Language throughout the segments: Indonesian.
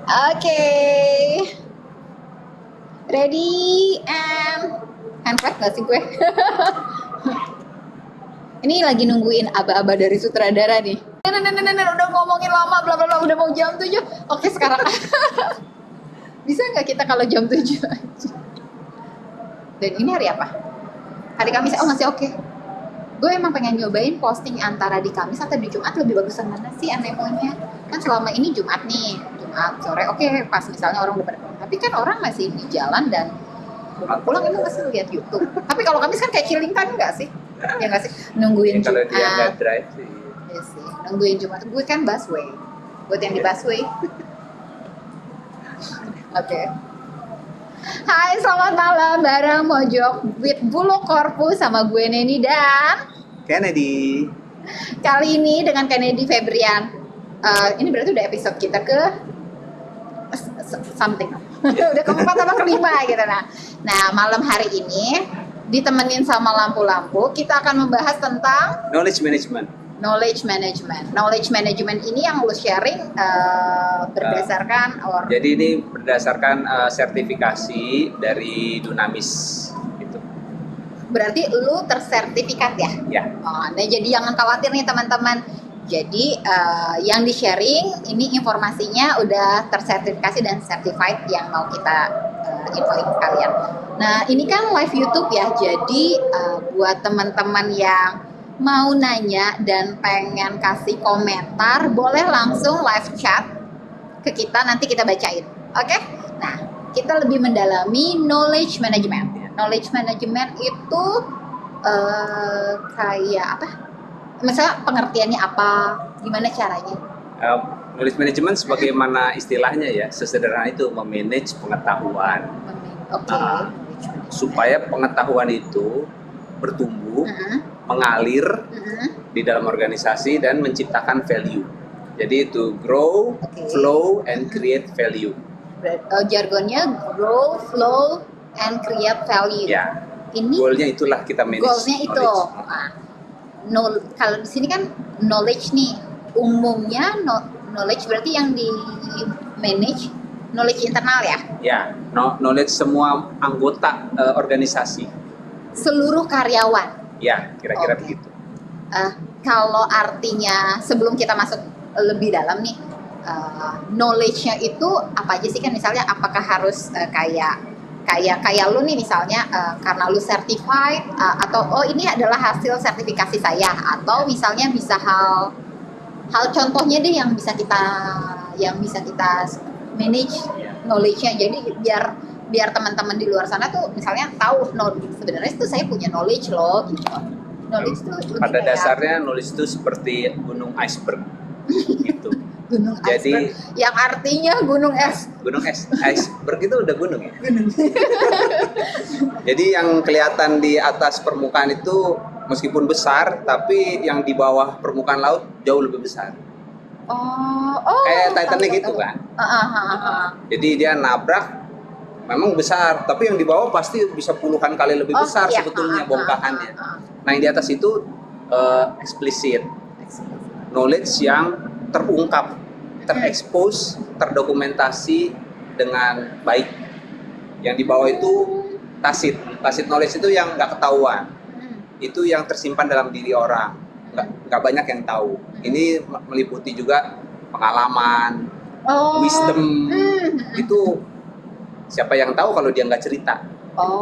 Oke, ready and handcraft nggak sih gue? Ini lagi nungguin aba-aba dari sutradara nih. Udah ngomongin lama, bla bla bla, udah mau jam 7. Oke, sekarang bisa nggak kita kalau jam 7 aja? Dan ini hari apa? Hari Kamis. Oh, masih oke. Gue emang pengen nyobain posting antara di Kamis atau di Jumat, lebih bagusan mana sih anemonya? Kan selama ini Jumat nih, Jumat sore oke, pas misalnya orang udah pada pulang. Tapi kan orang masih di jalan dan pulang itu masih lihat YouTube. Tapi kalau Kamis kan kayak killing time nggak sih? Ya nggak sih? Nungguin Kalau dia nggak Jumat. drive sih. Iya sih, nungguin Jumat. Gue kan busway. Buat yang di busway. Oke. Hai, selamat malam bareng Mojok with Bulu Korpus sama gue Neni dan Kennedy. kali ini dengan Kennedy Febrian. Ini berarti udah episode kita ke something. Udah keempat sama kelima gitu Nah, malam hari ini ditemenin sama lampu-lampu, kita akan membahas tentang Knowledge management. knowledge management. Knowledge management ini yang lu sharing berdasarkan Jadi ini berdasarkan sertifikasi dari Dunamis gitu. berarti lu tersertifikat ya? Ya. Oh, nah jadi jangan khawatir nih teman-teman. Jadi yang di-sharing ini informasinya udah tersertifikasi dan certified yang mau kita infoin ke kalian. Nah, ini kan live YouTube ya. Jadi buat teman-teman yang mau nanya dan pengen kasih komentar, boleh langsung live chat ke kita, nanti kita bacain. Oke? Nah, kita lebih mendalami knowledge management. Knowledge management itu kayak apa? Misalnya pengertiannya apa, gimana caranya? Knowledge management sebagaimana istilahnya ya, sesederhana itu memanage pengetahuan. Oke. Supaya pengetahuan itu bertumbuh, mengalir di dalam organisasi dan menciptakan value. Jadi itu grow, flow, and create value. Jargonnya grow, flow, and create value. Ya. Ini Goalnya itulah kita manage. Goalnya itu. Kalau di sini kan knowledge nih, umumnya knowledge berarti yang di manage knowledge internal ya? Ya, knowledge semua anggota organisasi. Seluruh karyawan. Ya, kira-kira begitu. Kalau artinya sebelum kita masuk lebih dalam nih, knowledge-nya itu apa aja sih kan? Misalnya apakah harus kayak lu nih misalnya karena lu certified atau oh ini adalah hasil sertifikasi saya, atau misalnya bisa hal contohnya deh yang bisa kita manage knowledge-nya. Jadi biar teman-teman di luar sana tuh misalnya tahu sebenarnya itu saya punya knowledge loh gitu. Knowledge itu pada dasarnya knowledge itu seperti gunung iceberg gitu. Gunung Jadi iceberg yang artinya gunung es. Gunung es, iceberg itu udah gunung ya. Jadi yang kelihatan di atas permukaan itu meskipun besar, tapi yang di bawah permukaan laut jauh lebih besar. Kayak Titanic itu kan. Jadi dia nabrak, memang besar, tapi yang di bawah pasti bisa puluhan kali lebih besar sebetulnya bongkahannya. Nah yang di atas itu eksplisit, knowledge yang terungkap, terekspos, terdokumentasi dengan baik. Yang di bawah itu tacit knowledge itu yang nggak ketahuan, itu yang tersimpan dalam diri orang, nggak banyak yang tahu. Ini meliputi juga pengalaman, wisdom, itu siapa yang tahu kalau dia nggak cerita?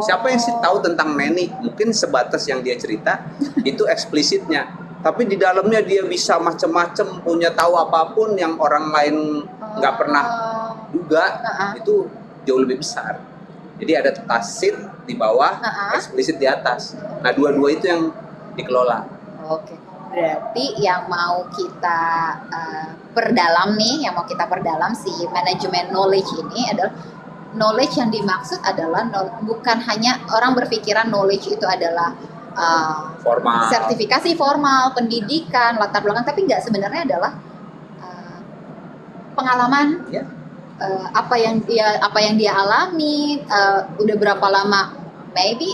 Siapa yang sih tahu tentang Neni? Mungkin sebatas yang dia cerita itu eksplisitnya, tapi di dalamnya dia bisa macam-macam, punya tahu apapun yang orang lain nggak pernah duga. Itu jauh lebih besar. Jadi ada tacit di bawah, eksplisit di atas. Nah dua-dua itu yang dikelola. Oke. Berarti yang mau kita perdalam nih, yang mau kita perdalam si manajemen knowledge ini adalah knowledge yang dimaksud adalah bukan hanya orang berpikiran knowledge itu adalah formal, sertifikasi formal, pendidikan, latar belakang, tapi nggak, sebenarnya adalah pengalaman, apa yang dia alami, udah berapa lama, maybe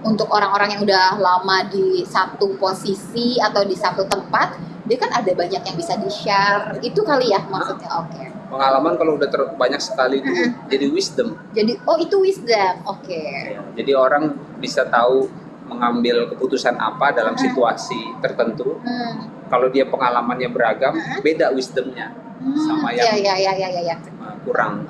untuk orang-orang yang udah lama di satu posisi atau di satu tempat, dia kan ada banyak yang bisa di-share. Itu kali ya maksudnya. Oke. Pengalaman kalau udah banyak sekali itu jadi wisdom. Jadi itu wisdom. Oke. Ya, jadi orang bisa tahu mengambil keputusan apa dalam situasi tertentu. Kalau dia pengalamannya beragam, beda wisdomnya sama yang kurang.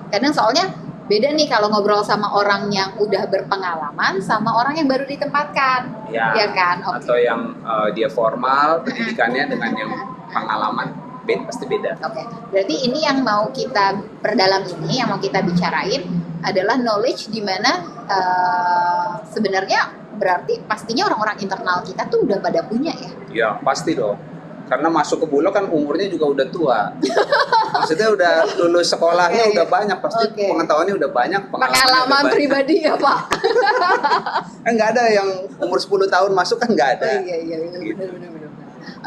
Kadang soalnya beda nih kalau ngobrol sama orang yang udah berpengalaman sama orang yang baru ditempatkan, ya kan? Okay. Atau yang dia formal pendidikannya dengan yang pengalaman, pasti beda. Oke, berarti ini yang mau kita perdalam ini, yang mau kita bicarain adalah knowledge di mana sebenarnya berarti pastinya orang-orang internal kita tuh udah pada punya ya? Ya pasti dong, karena masuk ke Bulog kan umurnya juga udah tua. Maksudnya udah lulus sekolahnya udah banyak, pasti pengetahuannya udah banyak, pengalaman pribadi ya Pak. Nggak ada yang umur 10 tahun masuk kan nggak ada. Iya, benar.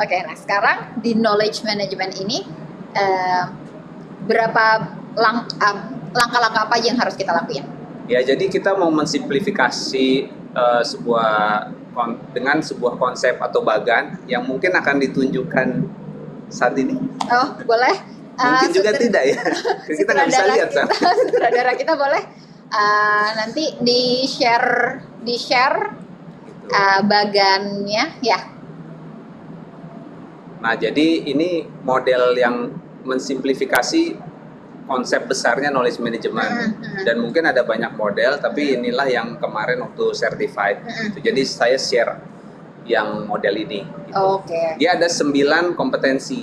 Oke, nah sekarang di knowledge management ini berapa langkah-langkah apa yang harus kita lakuin? Ya, jadi kita mau mensimplifikasi dengan sebuah konsep atau bagan yang mungkin akan ditunjukkan saat ini. Oh, boleh. Mungkin juga tidak ya. Kita nggak bisa lihat kan. Sutradara kita boleh nanti di share bagannya ya. Nah, jadi ini model yang mensimplifikasi konsep besarnya knowledge management. Dan mungkin ada banyak model, tapi inilah yang kemarin waktu certified. Jadi saya share yang model ini. Gitu. Dia ada 9 kompetensi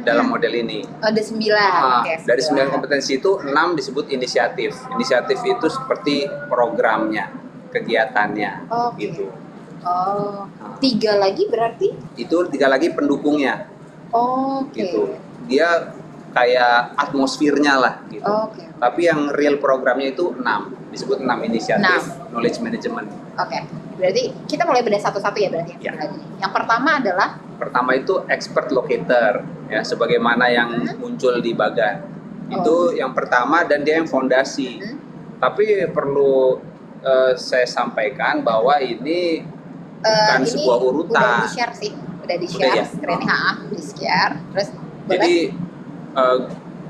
dalam model ini. Ada 9. Dari 9 kompetensi itu 6 disebut inisiatif. Inisiatif itu seperti programnya, kegiatannya, gitu. 3 lagi berarti? Itu 3 lagi pendukungnya. Gitu. Dia kayak atmosfernya lah gitu. Tapi yang real programnya itu 6. Disebut 6 inisiatif knowledge management. Berarti kita mulai bedah satu-satu ya berarti. Ya. Yang pertama adalah? Pertama itu expert locator ya, sebagaimana yang muncul di bagan. Itu yang pertama dan dia yang fondasi. Tapi perlu saya sampaikan bahwa ini bukan sebuah urutan. Udah di-share sih, udah di-share screening, di-share. Terus jadi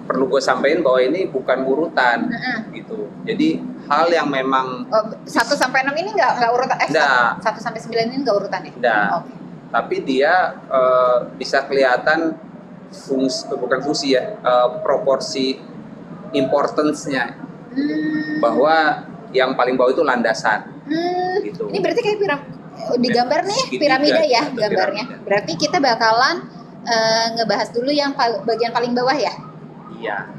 perlu gue sampaikan bahwa ini bukan urutan gitu. Jadi hal yang memang 1 sampai 6 ini nggak urutan. 1 sampai 9 ini nggak urutan ya? Nggak. Tapi dia bisa kelihatan fungsi ya, proporsi importance-nya. Bahwa yang paling bawah itu landasan. Gitu. Ini berarti kayak di gambar nih piramida ya gambarnya. Berarti kita bakalan ngebahas dulu yang bagian paling bawah ya? Iya.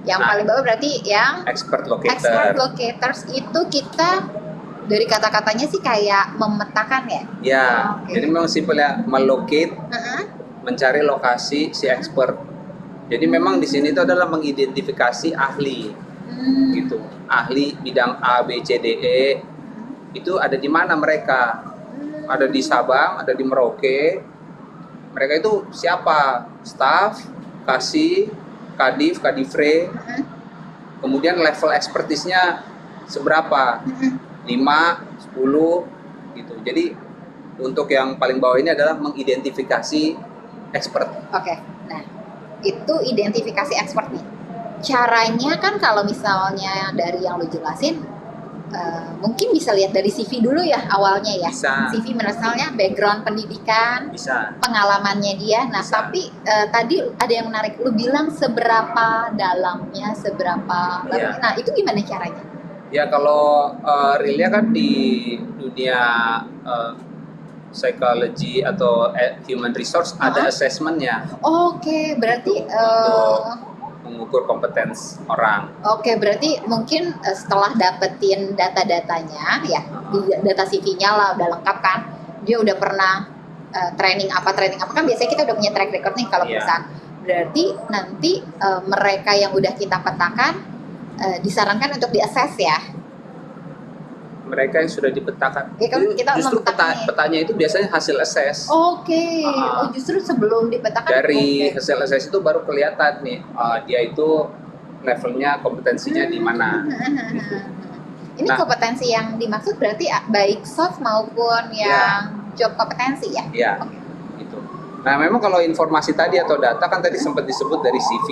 Yang paling bawah berarti yang expert locator. Expert locators itu kita dari kata-katanya sih kayak memetakan ya? Ya, jadi memang simpelnya melocate, mencari lokasi si expert. Jadi memang di sini itu adalah mengidentifikasi ahli, gitu. Ahli bidang A, B, C, D, E. Itu ada di mana mereka? Ada di Sabang, ada di Merauke. Mereka itu siapa? Staff, kasih, kadif, kadifre. Kemudian level expertise-nya seberapa? 5, 10 gitu. Jadi untuk yang paling bawah ini adalah mengidentifikasi expert. Nah itu identifikasi expert nih. Caranya kan kalau misalnya dari yang lo jelasin, mungkin bisa lihat dari CV dulu ya awalnya ya. Bisa. CV misalnya background pendidikan, bisa. Pengalamannya dia. Nah bisa. Tapi tadi ada yang menarik, lu bilang seberapa dalamnya, seberapa. Nah itu gimana caranya? Ya kalau realnya kan di dunia psychology atau human resource ada assessmentnya. Berarti mengukur kompetensi orang. Berarti mungkin setelah dapetin data-datanya ya, di data CV-nya lah udah lengkap kan, dia udah pernah training apa kan biasanya kita udah punya track record nih kalau perusahaan. Berarti nanti mereka yang udah kita petakan disarankan untuk di-assess ya. Mereka yang sudah dipetakan. Kita justru petanya itu biasanya hasil assess. Justru sebelum dipetakan. Dari hasil assess itu baru kelihatan nih, dia itu levelnya kompetensinya di mana. Gitu. Ini kompetensi yang dimaksud berarti baik soft maupun yang job kompetensi ya? Iya, gitu. Nah, memang kalau informasi tadi atau data kan tadi sempat disebut dari CV.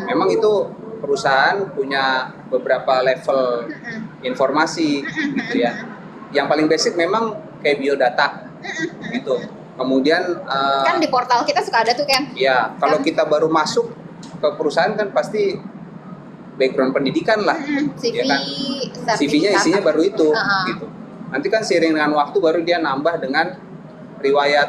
Memang itu perusahaan punya beberapa level informasi gitu ya. Yang paling basic memang kayak biodata gitu. Kemudian kan di portal kita suka ada tuh kan. Ya, kalau kita baru masuk ke perusahaan kan pasti background pendidikan lah, CV, ya kan? CV-nya isinya baru itu, gitu. Nanti kan seiring dengan waktu baru dia nambah dengan riwayat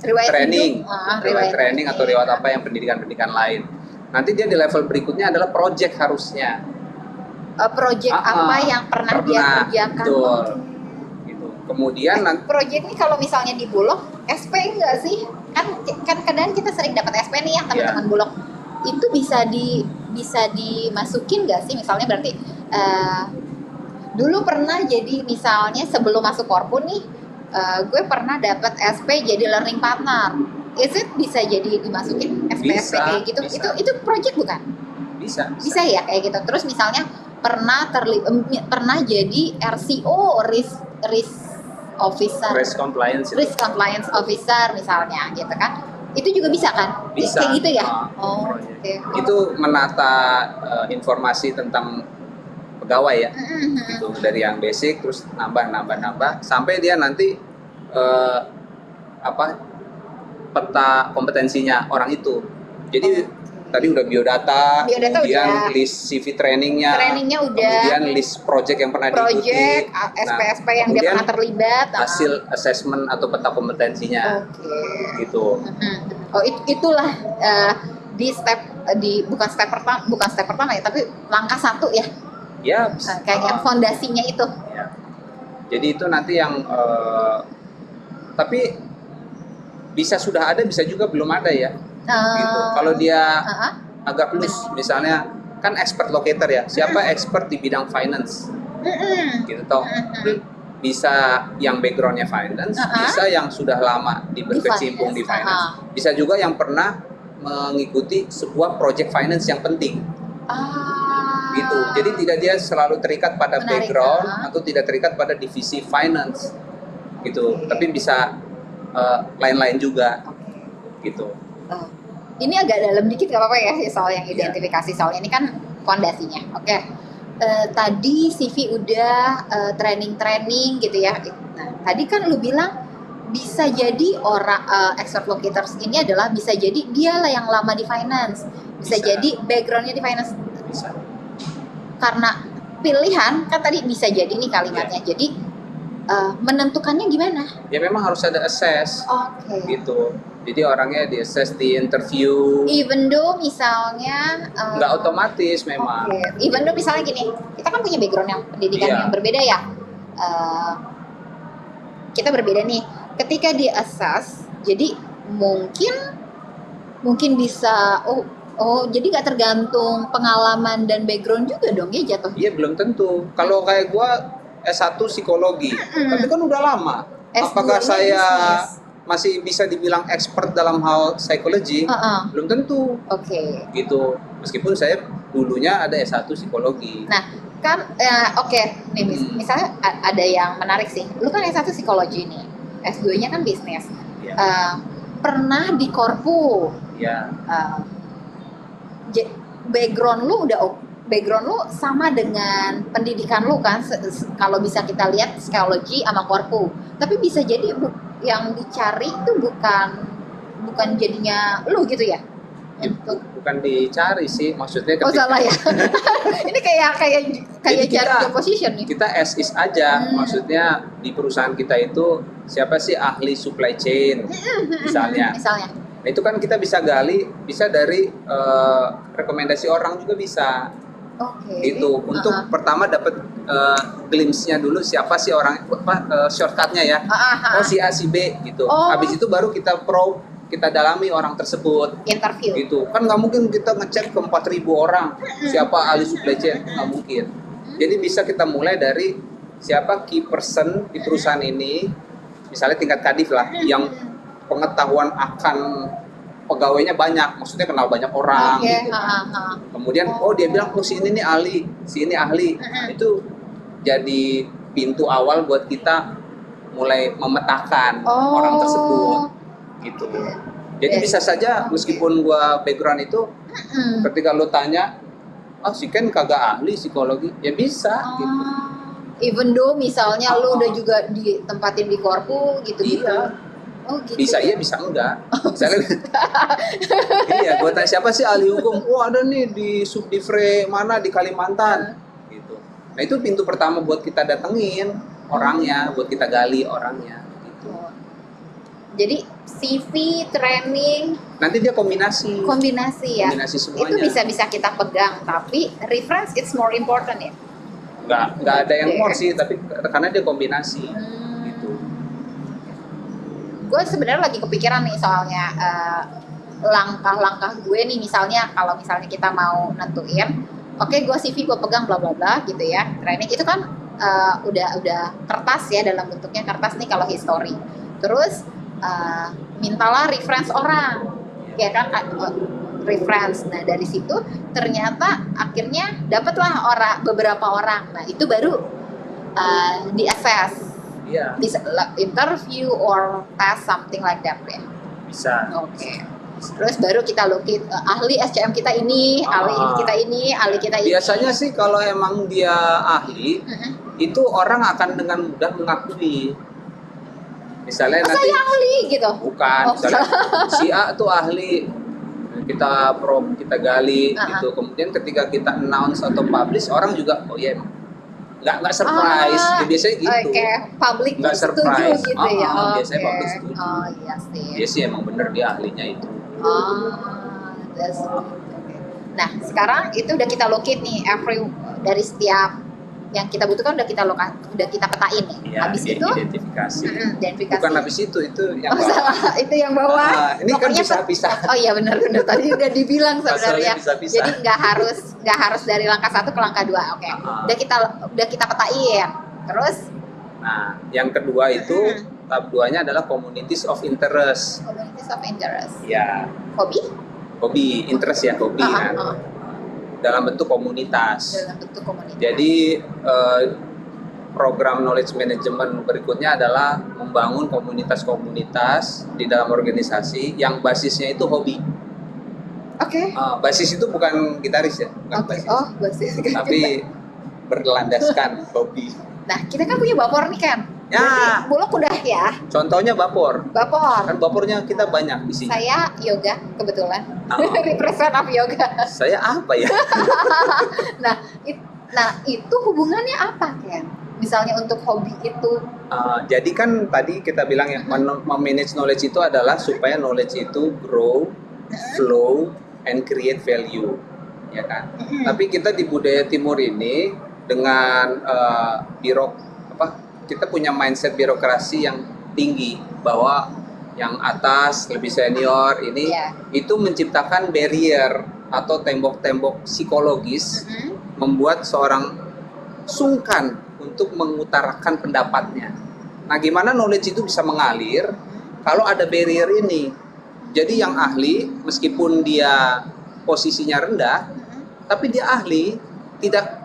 training, riwayat training atau riwayat apa yang pendidikan lain. Nanti dia di level berikutnya adalah project harusnya. Project apa yang pernah dia kerjakan? Betul. Gitu. Kemudian project ini kalau misalnya di Bulog SP enggak sih? Kan kadang kita sering dapat SP nih yang teman-teman Bulog. Itu bisa dimasukin nggak sih, misalnya berarti dulu pernah jadi misalnya sebelum masuk Korpun nih gue pernah dapat SP jadi learning partner, bisa jadi dimasukin SP kayak gitu? Bisa. Itu project bukan? Bisa ya kayak gitu. Terus misalnya pernah jadi RCO, risk officer, risk compliance officer misalnya gitu kan. Itu juga bisa kan? Bisa. Kayak gitu ya? Okay. Itu menata informasi tentang pegawai ya. Gitu, dari yang basic terus nambah sampai dia nanti peta kompetensinya orang itu. Jadi tadi udah biodata kemudian udah. List CV trainingnya udah, kemudian list project yang pernah diikuti, SP yang dia pernah terlibat, hasil assessment atau peta kompetensinya, gitu. Itulah bukan step pertama ya, tapi langkah 1 ya. Ya, kayaknya fondasinya itu. Ya. Jadi itu nanti yang tapi bisa sudah ada, bisa juga belum ada ya. Gitu. Kalau dia agak plus, misalnya kan expert locator ya, siapa expert di bidang finance, gitu toh. Bisa yang backgroundnya finance, bisa yang sudah lama berkecimpung di finance, bisa juga yang pernah mengikuti sebuah project finance yang penting, gitu. Jadi tidak dia selalu terikat pada background atau tidak terikat pada divisi finance, gitu. Tapi bisa lain-lain juga, gitu. Ini agak dalam dikit gak apa-apa ya soal yang identifikasi, soalnya ini kan fondasinya. Oke. Tadi CV udah, training gitu ya. Nah, tadi kan lu bilang bisa jadi orang expert locators ini adalah bisa jadi dia lah yang lama di finance, bisa jadi backgroundnya di finance. Bisa. Karena pilihan kan tadi bisa jadi nih kalimatnya. Jadi menentukannya gimana? Ya memang harus ada assess. Gitu. Jadi orangnya di assess, di interview. Even though misalnya nggak otomatis memang. Even though misalnya gini, kita kan punya background yang pendidikan yang berbeda ya. Kita berbeda nih. Ketika di assess, jadi mungkin bisa jadi nggak tergantung pengalaman dan background juga dong ya jatuh. Iya, belum tentu. Kalau kayak gua S1 psikologi, tapi kan udah lama. Apakah saya masih bisa dibilang expert dalam hal psikologi? Belum tentu. Gitu. Meskipun saya dulunya ada S1 psikologi. Nah, kan nih misalnya ada yang menarik sih. Lu kan S1 psikologi nih. S2-nya kan bisnis. Pernah di Korpu. Iya. Background lu sama dengan pendidikan lu kan, kalau bisa kita lihat psikologi sama Korpu. Tapi bisa jadi yang dicari itu bukan jadinya lu gitu ya? Bukan dicari sih, maksudnya ketika salah ya. Ini kayak cari job position nih. Kita as is aja, maksudnya di perusahaan kita itu siapa sih ahli supply chain misalnya. Nah, itu kan kita bisa gali, bisa dari rekomendasi orang juga bisa. Gitu. Untuk pertama dapat glimpse-nya dulu siapa sih orang, shortcut-nya ya. Si A, si B gitu. Habis itu baru kita dalami orang tersebut. Interview. Gitu. Kan nggak mungkin kita ngecek ke 4.000 orang siapa ahli supply chain, nggak mungkin. Jadi bisa kita mulai dari siapa key person di perusahaan ini, misalnya tingkat kadif lah, yang pengetahuan akan pegawainya banyak, maksudnya kenal banyak orang gitu. Kemudian dia bilang si ini nih ahli, si ini ahli. Itu jadi pintu awal buat kita mulai memetakan orang tersebut gitu. Jadi bisa saja meskipun gua background itu ketika lu tanya, si Ken kagak ahli psikologi, ya bisa gitu. Even though misalnya lu udah juga ditempatin di korpu gitu-gitu. Iya. Oh gitu. Bisa iya, bisa enggak. Misalnya, iya, gue tanya siapa sih ahli hukum? Ada nih di Subdivre mana di Kalimantan, gitu. Nah itu pintu pertama buat kita datengin orangnya, buat kita gali orangnya, gitu. Jadi CV, training, nanti dia kombinasi ya. Kombinasi semuanya. Itu bisa kita pegang, tapi reference it's more important ya. Nggak ada yang more sih, tapi karena dia kombinasi. Gitu. Gue sebenarnya lagi kepikiran nih soalnya langkah-langkah gue nih, misalnya kalau misalnya kita mau nentuin, oke, gue CV gue pegang bla bla bla gitu ya, training itu kan udah kertas ya, dalam bentuknya kertas nih kalau history. Terus mintalah reference orang, ya kan, reference. Nah dari situ ternyata akhirnya dapatlah beberapa orang. Nah itu baru di assess. Iya. Bisa interview or test something like that ya. Bisa. Oke. Terus baru kita lukit ahli SCM kita ini, ahli kita ini, ahli kita ini. Biasanya sih kalau emang dia ahli, itu orang akan dengan mudah mengakui. Misalnya nanti saya ahli gitu. Bukan, misalnya si A tuh ahli, kita gali gitu. Kemudian ketika kita announce atau publish, orang juga nggak surprise. Ya, biasanya gitu. Public nggak surprise gitu ya. Biasanya public setuju. Iya sih. Dia sih emang bener dia ahlinya itu. That's okay. Nah sekarang itu udah kita locate nih, dari setiap yang kita butuhkan udah kita petain nih. Ya, habis itu identifikasi. Bukan habis itu yang bawah. Salah, itu yang bawah. Ini pokoknya kan bisa-bisa. Oh iya benar tadi udah dibilang sebenarnya. Bisa-bisa. Jadi nggak harus dari langkah 1 ke langkah 2. Oke. Udah kita petain. Terus nah, yang kedua itu tahap 2-nya adalah communities of interest. Communities of interest. Ya. Hobi, interest ya, hobi kan. Dalam bentuk komunitas. Jadi program knowledge management berikutnya adalah membangun komunitas-komunitas di dalam organisasi yang basisnya itu hobi. Oke. Basis itu bukan gitaris ya, bukan basis. Oh, basis. Tapi berlandaskan hobi. Nah, kita kan punya Bapor nih kan. Ya. Bulog udah ya. Contohnya Bapor. Kan Bapornya kita banyak di sini. Saya yoga kebetulan. Represent of yoga. Saya apa ya? Nah, itu hubungannya apa, Ken? Misalnya untuk hobi itu. Jadi kan tadi kita bilang ya, manage knowledge itu adalah supaya knowledge itu grow, flow, and create value, ya kan? Tapi kita di budaya timur ini dengan kita punya mindset birokrasi yang tinggi, bahwa yang atas lebih senior ini itu menciptakan barrier atau tembok-tembok psikologis, membuat seorang sungkan untuk mengutarakan pendapatnya. Nah, gimana knowledge itu bisa mengalir kalau ada barrier ini? Jadi yang ahli, meskipun dia posisinya rendah, tapi dia ahli, tidak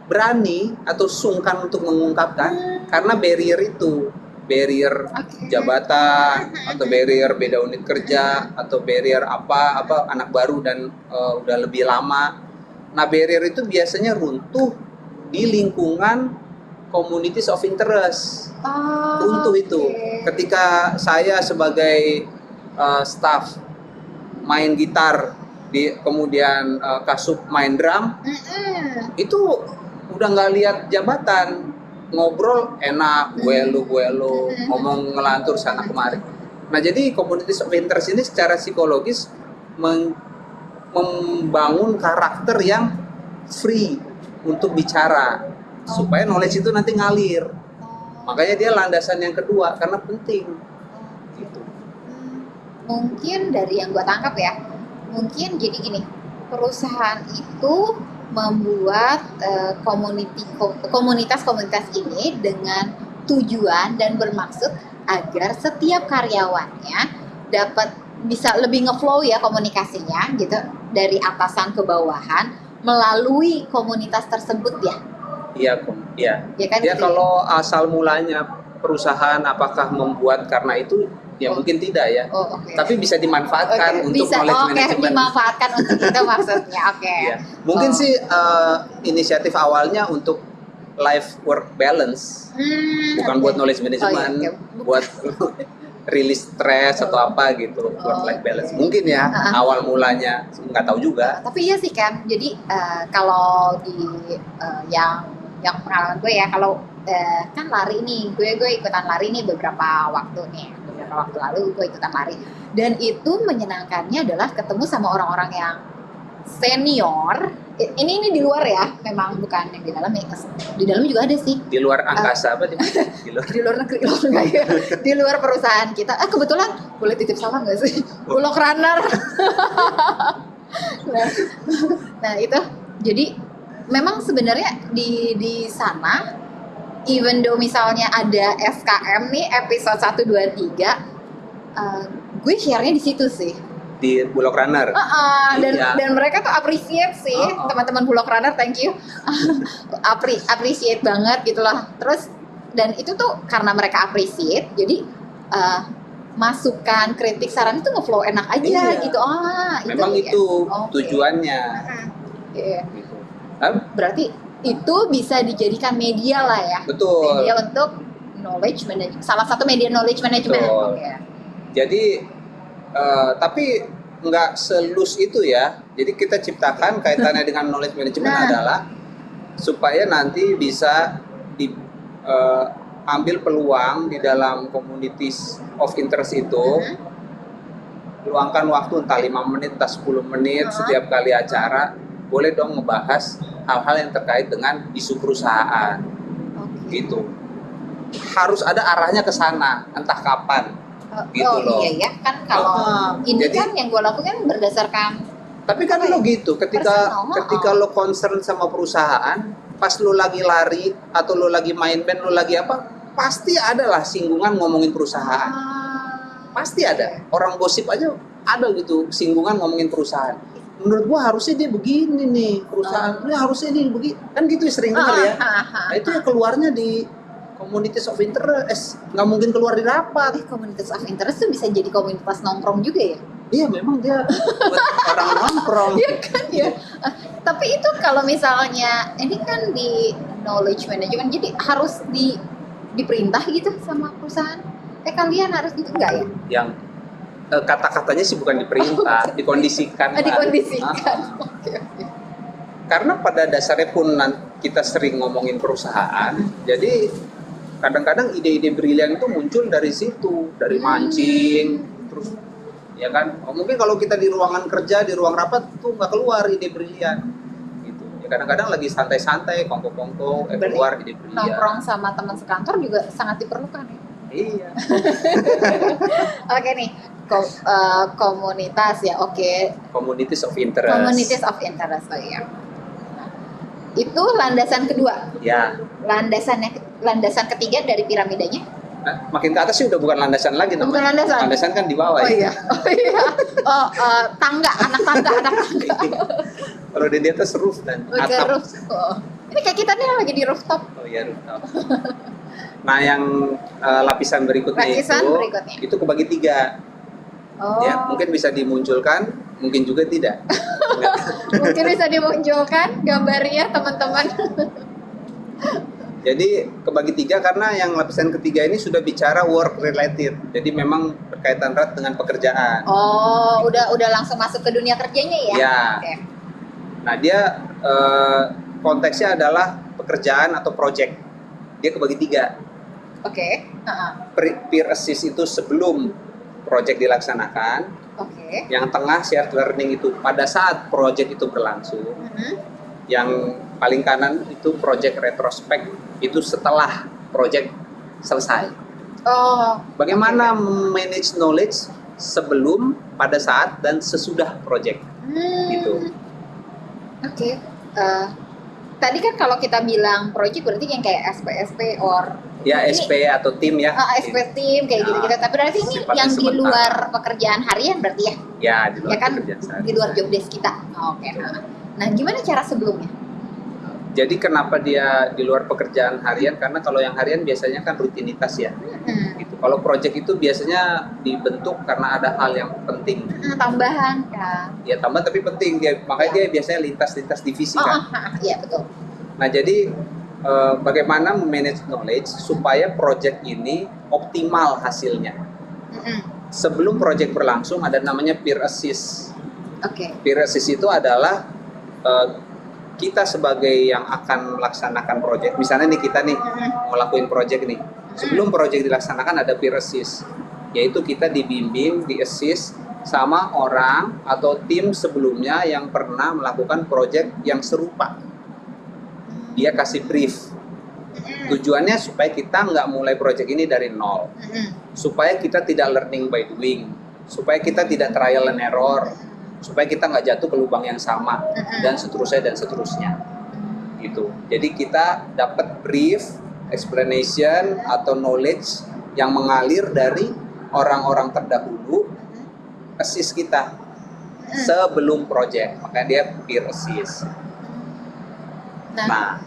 berani atau sungkan untuk mengungkapkan karena barrier itu, barrier jabatan atau barrier beda unit kerja atau barrier apa anak baru dan udah lebih lama. Nah, barrier itu biasanya runtuh di lingkungan communities of interest. Runtuh itu ketika saya sebagai staff main gitar, kemudian Kasub main drum, itu udah nggak lihat jabatan, ngobrol enak, gue lu, ngomong ngelantur sana kemari. Nah, jadi communities of interest ini secara psikologis membangun karakter yang free untuk bicara, supaya knowledge itu nanti ngalir. Makanya dia landasan yang kedua, karena penting. Gitu. Mungkin dari yang gue tangkap ya, mungkin jadi gini, perusahaan itu membuat komunitas-komunitas ini dengan tujuan dan bermaksud agar setiap karyawannya dapat bisa lebih ngeflow ya komunikasinya gitu, dari atasan ke bawahan melalui komunitas tersebut ya. Iya. Ya kan, dia gitu kalau asal mulanya perusahaan apakah membuat karena itu ya mungkin tidak ya. Okay. Tapi bisa dimanfaatkan untuk knowledge management. Dimanfaatkan untuk itu maksudnya. Oke. Ya. Mungkin sih inisiatif awalnya untuk life work balance. Bukan buat knowledge management, buat rilis stres atau apa gitu, work life balance. Mungkin ya awal mulanya, nggak tahu juga. Tapi iya sih kan. Jadi kalau di yang pengalaman gue ya, kalau kan lari nih, gue ikutan lari nih beberapa waktu lalu gue ikutan lari, dan itu menyenangkannya adalah ketemu sama orang-orang yang senior. Ini di luar ya, memang bukan yang di dalam. Di dalam juga ada sih. Di luar angkasa apa di luar negeri ya. Di luar perusahaan kita. Kebetulan boleh titip salam nggak sih? Bulog Runner. nah itu jadi memang sebenarnya di sana, even though misalnya ada SKM nih episode 1, 2, 3, gue share-nya di situ sih. Di Bulog Runner. Dan mereka tuh appreciate sih, teman-teman Bulog Runner, thank you. Appreciate banget gitu lah. Terus dan itu tuh karena mereka appreciate, jadi masukan, kritik, saran itu ngeflow enak aja gitu. Memang itu tujuannya. Gitu. Berarti itu bisa dijadikan media lah ya. Betul. Media untuk knowledge management. Salah satu media knowledge management. Jadi tapi nggak selus itu ya. Jadi kita ciptakan kaitannya dengan knowledge management adalah supaya nanti bisa ambil peluang di dalam communities of interest itu. Luangkan waktu entah 5 menit, entah 10 menit setiap kali acara, boleh dong ngebahas hal-hal yang terkait dengan isu perusahaan. Gitu. Harus ada arahnya ke sana, entah kapan. Gitu loh. Iya ya, kan kalau ini jadi, kan yang gue lakukan berdasarkan. Tapi kan lo gitu, ketika lo concern sama perusahaan, pas lo lagi lari atau lo lagi main band, lo lagi apa, pasti ada lah singgungan ngomongin perusahaan. Pasti ada. Orang gosip aja ada gitu, singgungan ngomongin perusahaan. Menurut gua harusnya dia begini nih, perusahaan ini harusnya dia begini. Kan gitu sering dengar ya. Nah, itu yang keluarnya di communities of interest, nggak mungkin keluar di rapat. Communities of interest tuh bisa jadi komunitas nongkrong juga ya? Iya, memang dia buat orang nongkrong. Iya kan ya. Tapi itu kalau misalnya ini kan di knowledge management, jadi harus diperintah gitu sama perusahaan. Kalian harus gitu enggak ya? Yang kata-katanya sih bukan diperintah, dikondisikan. Dikondisikan. Karena pada dasarnya pun kita sering ngomongin perusahaan, jadi kadang-kadang ide-ide brilian itu muncul dari situ, dari mancing, terus ya kan. Mungkin kalau kita di ruangan kerja, di ruang rapat tuh nggak keluar ide brilian, gitu. Ya kadang-kadang lagi santai-santai, kongko-kongko, keluar ide brilian. Nongkrong sama teman sekantor juga sangat diperlukan ya. Iya. Oke nih, komunitas ya, Communities of interest. Communities of interest, ya. Itu landasan kedua. Ya. Landasan ketiga dari piramidanya. Makin ke atas sih udah bukan landasan lagi, bukan landasan. Landasan kan di bawah. Tangga, anak tangga. Kalau di atas roof dan atap. Ini kayak kita nih lagi di rooftop. Oh iya, rooftop. Nah, yang lapisan berikutnya itu kebagi 3. Ya, mungkin bisa dimunculkan, mungkin juga tidak. Mungkin bisa dimunculkan gambarnya, teman-teman. Jadi kebagi 3 karena yang lapisan ketiga ini sudah bicara work related. Jadi memang berkaitan erat dengan pekerjaan. Udah langsung masuk ke dunia kerjanya ya? Ya. Nah, dia konteksnya adalah pekerjaan atau project. Dia kebagi 3. Peer assist itu sebelum project dilaksanakan. Yang tengah shared learning itu pada saat project itu berlangsung. Yang paling kanan itu project retrospect, itu setelah project selesai. Bagaimana manage knowledge sebelum, pada saat, dan sesudah project. Gitu. Tadi kan kalau kita bilang project berarti yang kayak SP or SP atau tim ya. SP tim kayak gitu-gitu. Tapi berarti ini yang di luar pekerjaan harian berarti ya? Ya, di luar pekerjaan harian. Di luar job desk kita. Nah, gimana cara sebelumnya? Jadi kenapa dia di luar pekerjaan harian? Karena kalau yang harian biasanya kan rutinitas ya. Gitu. Kalau project itu biasanya dibentuk karena ada hal yang penting. Tambahan kan? Ya tambahan tapi penting dia, makanya dia biasanya lintas divisi kan. Iya betul. Nah jadi bagaimana manage knowledge supaya project ini optimal hasilnya. Sebelum project berlangsung ada namanya peer assist. Peer assist itu adalah kita sebagai yang akan melaksanakan project, misalnya nih kita nih ngelakuin project nih, sebelum project dilaksanakan ada peer assist, yaitu kita dibimbing, di-assist sama orang atau tim sebelumnya yang pernah melakukan project yang serupa. Dia kasih brief. Tujuannya supaya kita nggak mulai project ini dari nol, supaya kita tidak learning by doing, supaya kita tidak trial and error, supaya kita nggak jatuh ke lubang yang sama dan seterusnya gitu. Jadi kita dapat brief, explanation atau knowledge yang mengalir dari orang-orang terdahulu assist kita sebelum project, makanya dia peer assist. Nah,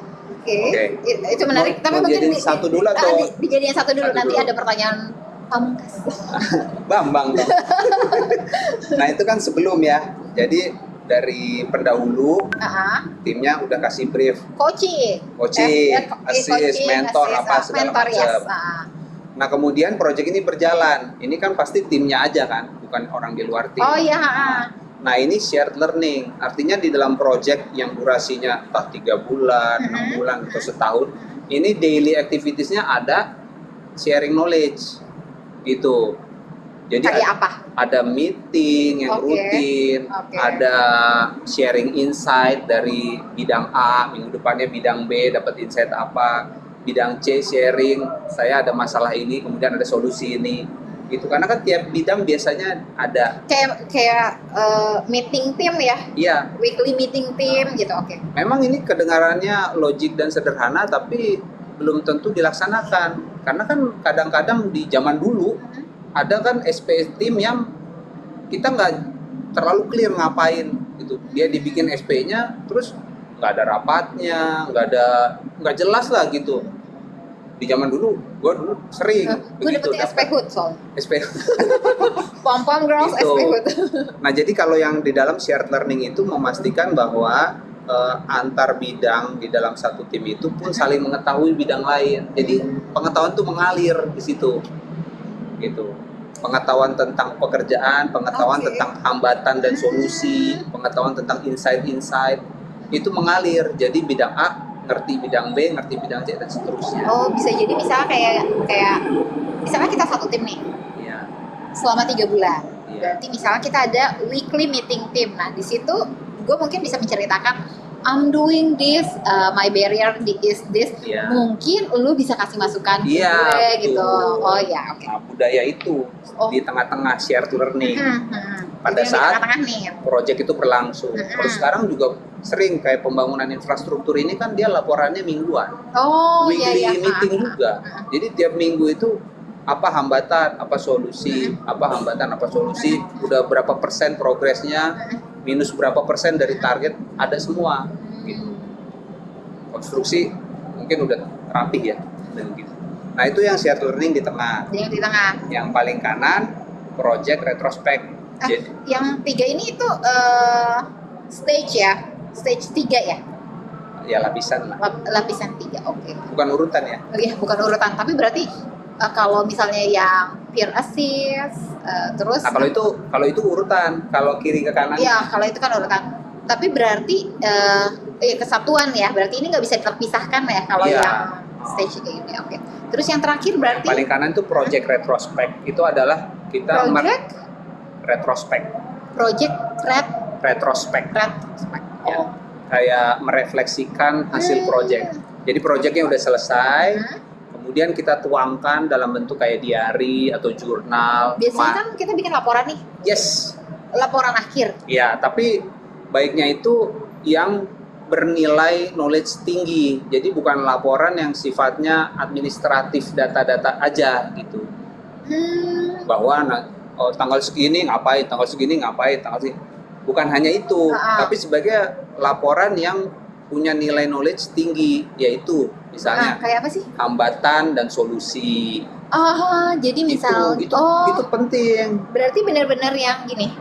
Oke. Itu menarik. Tapi mungkin dijadiin satu dulu atau dijadiin satu dulu, nanti ada pertanyaan pamungkas. Bambang dong. Nah itu kan sebelum ya. Jadi dari pendahulu timnya udah kasih brief. Coaching, assist, mentor, apa segala macam. Nah kemudian project ini berjalan. Ini kan pasti timnya aja kan, bukan orang di luar tim. Oh iya. Nah ini shared learning. Artinya di dalam project yang durasinya entah 3 bulan, 6 bulan atau setahun, ini daily activitiesnya ada sharing knowledge. Gitu. Jadi ada meeting yang rutin, ada sharing insight dari bidang A, minggu depannya bidang B dapat insight apa, bidang C sharing, saya ada masalah ini, kemudian ada solusi ini. Gitu. Karena kan tiap bidang biasanya ada kayak meeting tim ya? Iya. Weekly meeting tim gitu. Memang ini kedengarannya logik dan sederhana, tapi belum tentu dilaksanakan. Karena kan kadang-kadang di zaman dulu ada kan SP tim yang kita nggak terlalu clear ngapain gitu. Dia dibikin SP-nya terus nggak ada rapatnya, nggak jelas lah gitu. Di zaman dulu, gue dulu sering. Gue dapetnya SP Hood soalnya. SP Pom-pom girls gitu. SP Hood. Nah jadi kalau yang di dalam shared learning itu memastikan bahwa antar bidang di dalam satu tim itu pun saling mengetahui bidang lain. Jadi pengetahuan tuh mengalir di situ. Gitu. Pengetahuan tentang pekerjaan, pengetahuan tentang hambatan dan solusi, pengetahuan tentang insight-insight itu mengalir. Jadi bidang A ngerti bidang B, ngerti bidang C dan seterusnya. Oh, bisa jadi misalnya kayak misalnya kita satu tim nih. Iya. Selama 3 bulan. Iya. Berarti misalnya kita ada weekly meeting tim. Nah, di situ gue mungkin bisa menceritakan I'm doing this, my barrier is this. Yeah. Mungkin lu bisa kasih masukan ke gue gitu. Oh ya, Nah, budaya itu di tengah-tengah shared learning. Pada saat project itu berlangsung. Terus sekarang juga sering kayak pembangunan infrastruktur ini kan dia laporannya mingguan. Weekly meeting juga. Jadi tiap minggu itu apa hambatan, apa solusi, udah berapa persen progresnya, minus berapa persen dari target, ada semua gitu. Konstruksi mungkin udah rapi ya dan gitu. Nah itu yang shared learning di tengah. Yang paling kanan project retrospect. Yang 3 ini itu stage 3 ya? Ya lapisan lah. Lapisan 3, oke. Bukan urutan ya? Iya bukan urutan, tapi berarti kalau misalnya yang peer assist, terus kalau itu urutan, kalau kiri ke kanan. Iya, kalau itu kan urutan. Tapi berarti kesatuan ya. Berarti ini nggak bisa terpisahkan ya kalau yang stage kayak gini. Oke. Terus yang terakhir berarti yang paling kanan itu project retrospect. Itu adalah kita retrospect. Project retrospect. Oh. Kayak merefleksikan hasil project. Jadi projectnya udah selesai. Kemudian kita tuangkan dalam bentuk kayak diary atau jurnal. Biasanya kan kita bikin laporan nih. Yes. Laporan akhir. Ya, tapi baiknya itu yang bernilai knowledge tinggi. Jadi bukan laporan yang sifatnya administratif data-data aja gitu. Bahwa tanggal segini ngapain, bukan hanya itu, tapi sebagai laporan yang punya nilai knowledge tinggi, yaitu misalnya kayak apa sih? hambatan dan solusi. Jadi misal itu penting. Berarti benar-benar yang gini,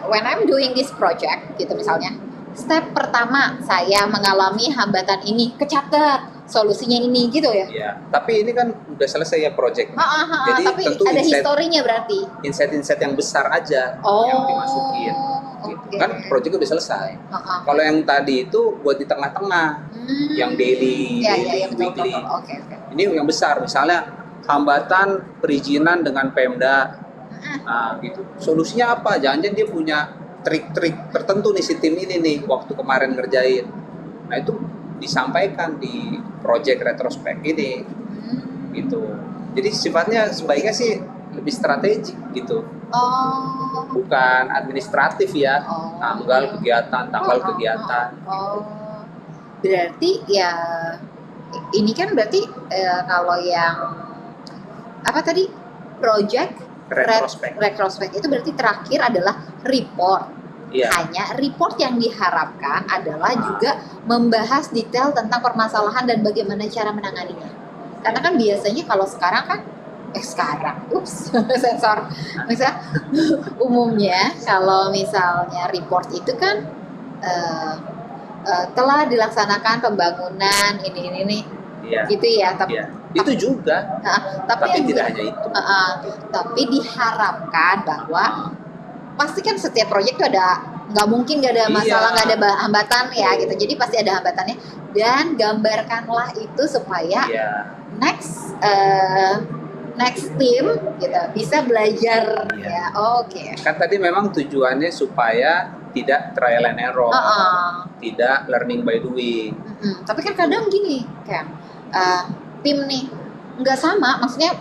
when I'm doing this project gitu misalnya, step pertama saya mengalami hambatan ini, kecatat solusinya ini gitu ya. Iya, tapi ini kan udah selesai ya project. Jadi tapi tentu ada historinya berarti. Insight yang besar aja yang dimasukin. Gitu. Kan project udah selesai. Kalau yang tadi itu buat di tengah-tengah, yang daily, weekly. Okay. Ini yang besar, misalnya hambatan perizinan dengan Pemda. Nah, gitu. Solusinya apa? Jangan-jangan dia punya trik-trik tertentu nih si tim ini nih waktu kemarin ngerjain. Nah, itu disampaikan di project retrospect ini. Gitu. Jadi sifatnya sebaiknya sih lebih strategik gitu. Bukan administratif ya. Tanggal kegiatan. Berarti ya ini kan berarti kalau yang apa tadi project retrospect itu berarti terakhir adalah report. Hanya report yang diharapkan adalah juga membahas detail tentang permasalahan dan bagaimana cara menanganinya. Karena kan biasanya kalau sekarang kan sensor. Misalnya umumnya kalau misalnya report itu kan telah dilaksanakan pembangunan ini gitu ya. Itu juga. Tapi tidak hanya itu. Tapi diharapkan bahwa pasti kan setiap proyek itu nggak mungkin nggak ada masalah, nggak ada hambatan ya gitu. Jadi pasti ada hambatannya dan gambarkanlah itu supaya next team gitu bisa belajar ya. Oke. Kan tadi memang tujuannya supaya tidak trial and error, tidak learning by doing. Tapi kan kadang gini kan tim nih nggak sama, maksudnya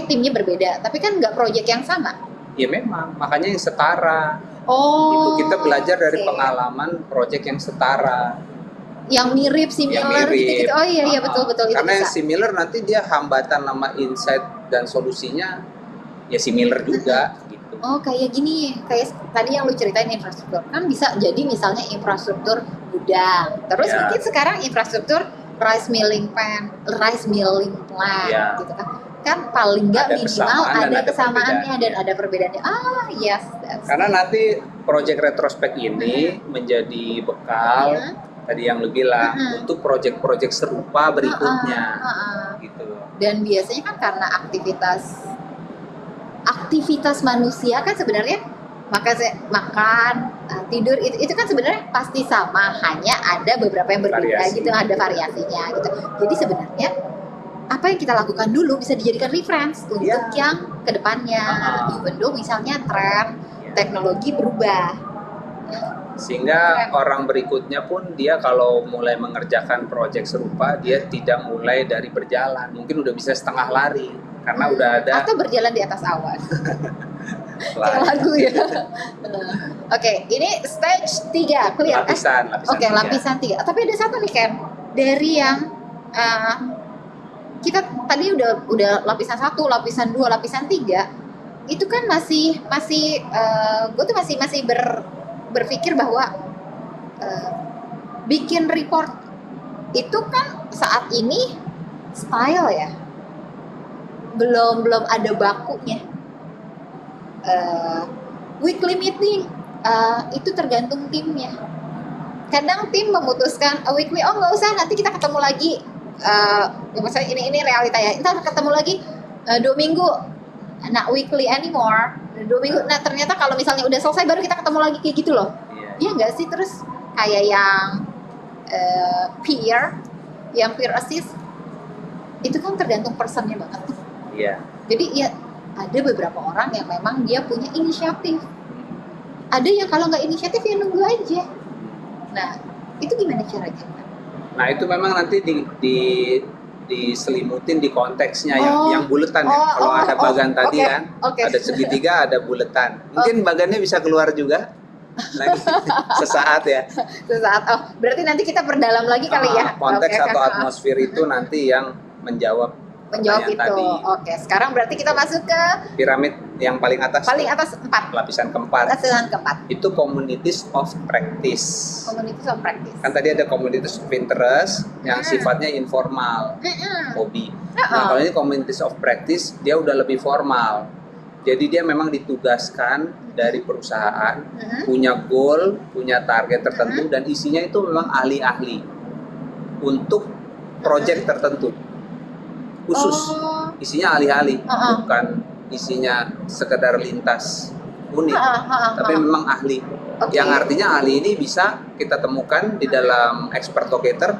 timnya berbeda, tapi kan nggak proyek yang sama. Ya memang, makanya yang setara. Itu kita belajar dari pengalaman proyek yang setara. Yang mirip, similar gitu. Oh iya betul. Karena yang similar nanti dia hambatan sama insight dan solusinya ya similar juga gitu. Kayak gini, kayak tadi yang lu ceritain infrastruktur. Kan bisa jadi misalnya infrastruktur gudang. Terus mungkin sekarang infrastruktur rice milling plant gitu kan. Kan paling nggak minimal ada kesamaannya dan ada perbedaannya. Karena nanti project retrospect ini menjadi bekal tadi yang lu bilang untuk project-project serupa berikutnya gitu. Dan biasanya kan karena aktivitas manusia kan sebenarnya makan, tidur itu kan sebenarnya pasti sama, hanya ada beberapa yang berbeda gitu, ada variasinya gitu. Jadi sebenarnya apa yang kita lakukan dulu bisa dijadikan reference untuk yang kedepannya. Even though misalnya tren teknologi berubah, sehingga orang berikutnya pun dia kalau mulai mengerjakan proyek serupa dia tidak mulai dari berjalan, mungkin udah bisa setengah lari karena udah ada atau berjalan di atas awan. Kayak lagu ya. Oke, ini stage 3 clear. Lapisan 3. Tapi ada satu nih Ken, dari yang kita tadi udah lapisan 1, lapisan 2, lapisan 3 itu kan masih gue tuh masih berpikir bahwa bikin report itu kan saat ini style ya, belum ada bakunya. Weekly meeting itu tergantung timnya. Kadang tim memutuskan weekly, nggak usah, nanti kita ketemu lagi. Misalnya ini realita ya, kita ketemu lagi 2 minggu, not weekly anymore, 2 minggu. Nah ternyata kalau misalnya udah selesai baru kita ketemu lagi kayak gitu loh. Iya nggak sih? Terus kayak yang peer assist itu kan tergantung personnya banget tuh. Jadi ya ada beberapa orang yang memang dia punya inisiatif, ada yang kalau nggak inisiatif ya nunggu aja. Nah itu gimana caranya? Nah itu memang nanti diselimutin di konteksnya yang buletan ya. Kalau ada bagan tadi kan, ada segitiga, ada buletan. Mungkin bagannya bisa keluar juga lagi sesaat ya. Berarti nanti kita perdalam lagi kali ya. Konteks atau atmosfer itu nanti yang menjawab Menjawab pertanyaan itu. tadi. Oke, sekarang berarti kita masuk ke Piramid yang paling atas. paling atas 4. Lapisan keempat. Lapisan keempat. Itu communities of practice. Communities of practice. Kan tadi ada communities of interest yang sifatnya informal, hobi. Nah, kalau ini communities of practice, dia udah lebih formal. Jadi dia memang ditugaskan dari perusahaan, punya goal, punya target tertentu, dan isinya itu memang ahli-ahli untuk project tertentu. Khusus, isinya ahli-ahli, bukan isinya sekedar lintas unit, tapi memang ahli. Yang artinya ahli ini bisa kita temukan di dalam expert locator,